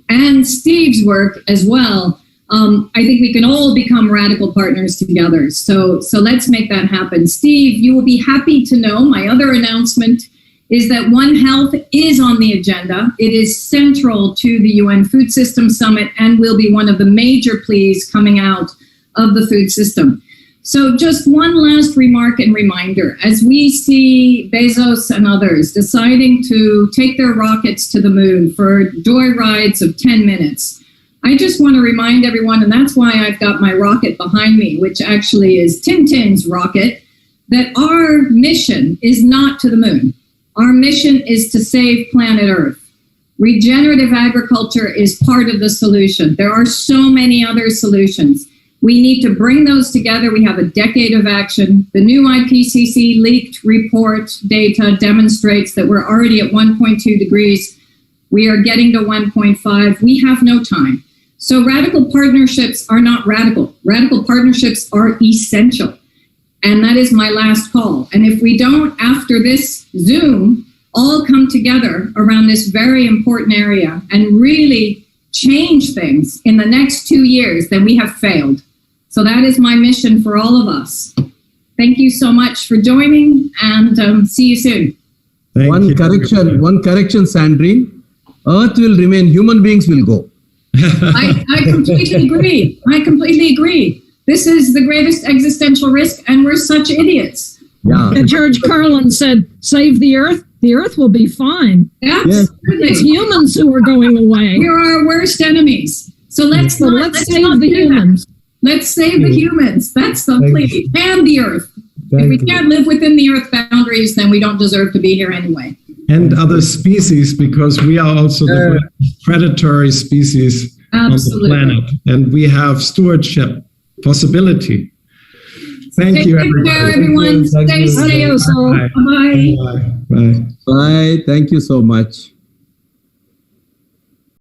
and Steve's work as well, I think we can all become radical partners together. So let's make that happen. Steve, you will be happy to know my other announcement is that One Health is on the agenda. It is central to the UN Food System Summit and will be one of the major pleas coming out of the food system. So just one last remark and reminder. As we see Bezos and others deciding to take their rockets to the moon for joy rides of 10 minutes, I just want to remind everyone, and that's why I've got my rocket behind me, which actually is Tintin's rocket, that our mission is not to the moon. Our mission is to save planet Earth. Regenerative agriculture is part of the solution. There are so many other solutions. We need to bring those together. We have a decade of action. The new IPCC leaked report data demonstrates that we're already at 1.2 degrees. We are getting to 1.5. We have no time. So radical partnerships are not radical. Radical partnerships are essential. And that is my last call. And if we don't, after this Zoom, all come together around this very important area and really change things in the next 2 years, then we have failed. So that is my mission for all of us. Thank you so much for joining, and see you soon. One correction, Sandrine. Earth will remain, human beings will go. I completely agree. I completely agree. This is the greatest existential risk, and we're such idiots. Yeah. And George Carlin said, save the earth will be fine. Absolutely. It's humans who are going away. We're our worst enemies. So let's save the humans. Let's save the humans. That's the plea. And the earth. If we can't live within the earth boundaries, then we don't deserve to be here anyway. And other species, because we are also the predatory species on the planet. And we have stewardship possibility. Thank you, everybody. Take care, everyone. Stay safe. Bye. Bye. Bye. Bye. Thank you so much.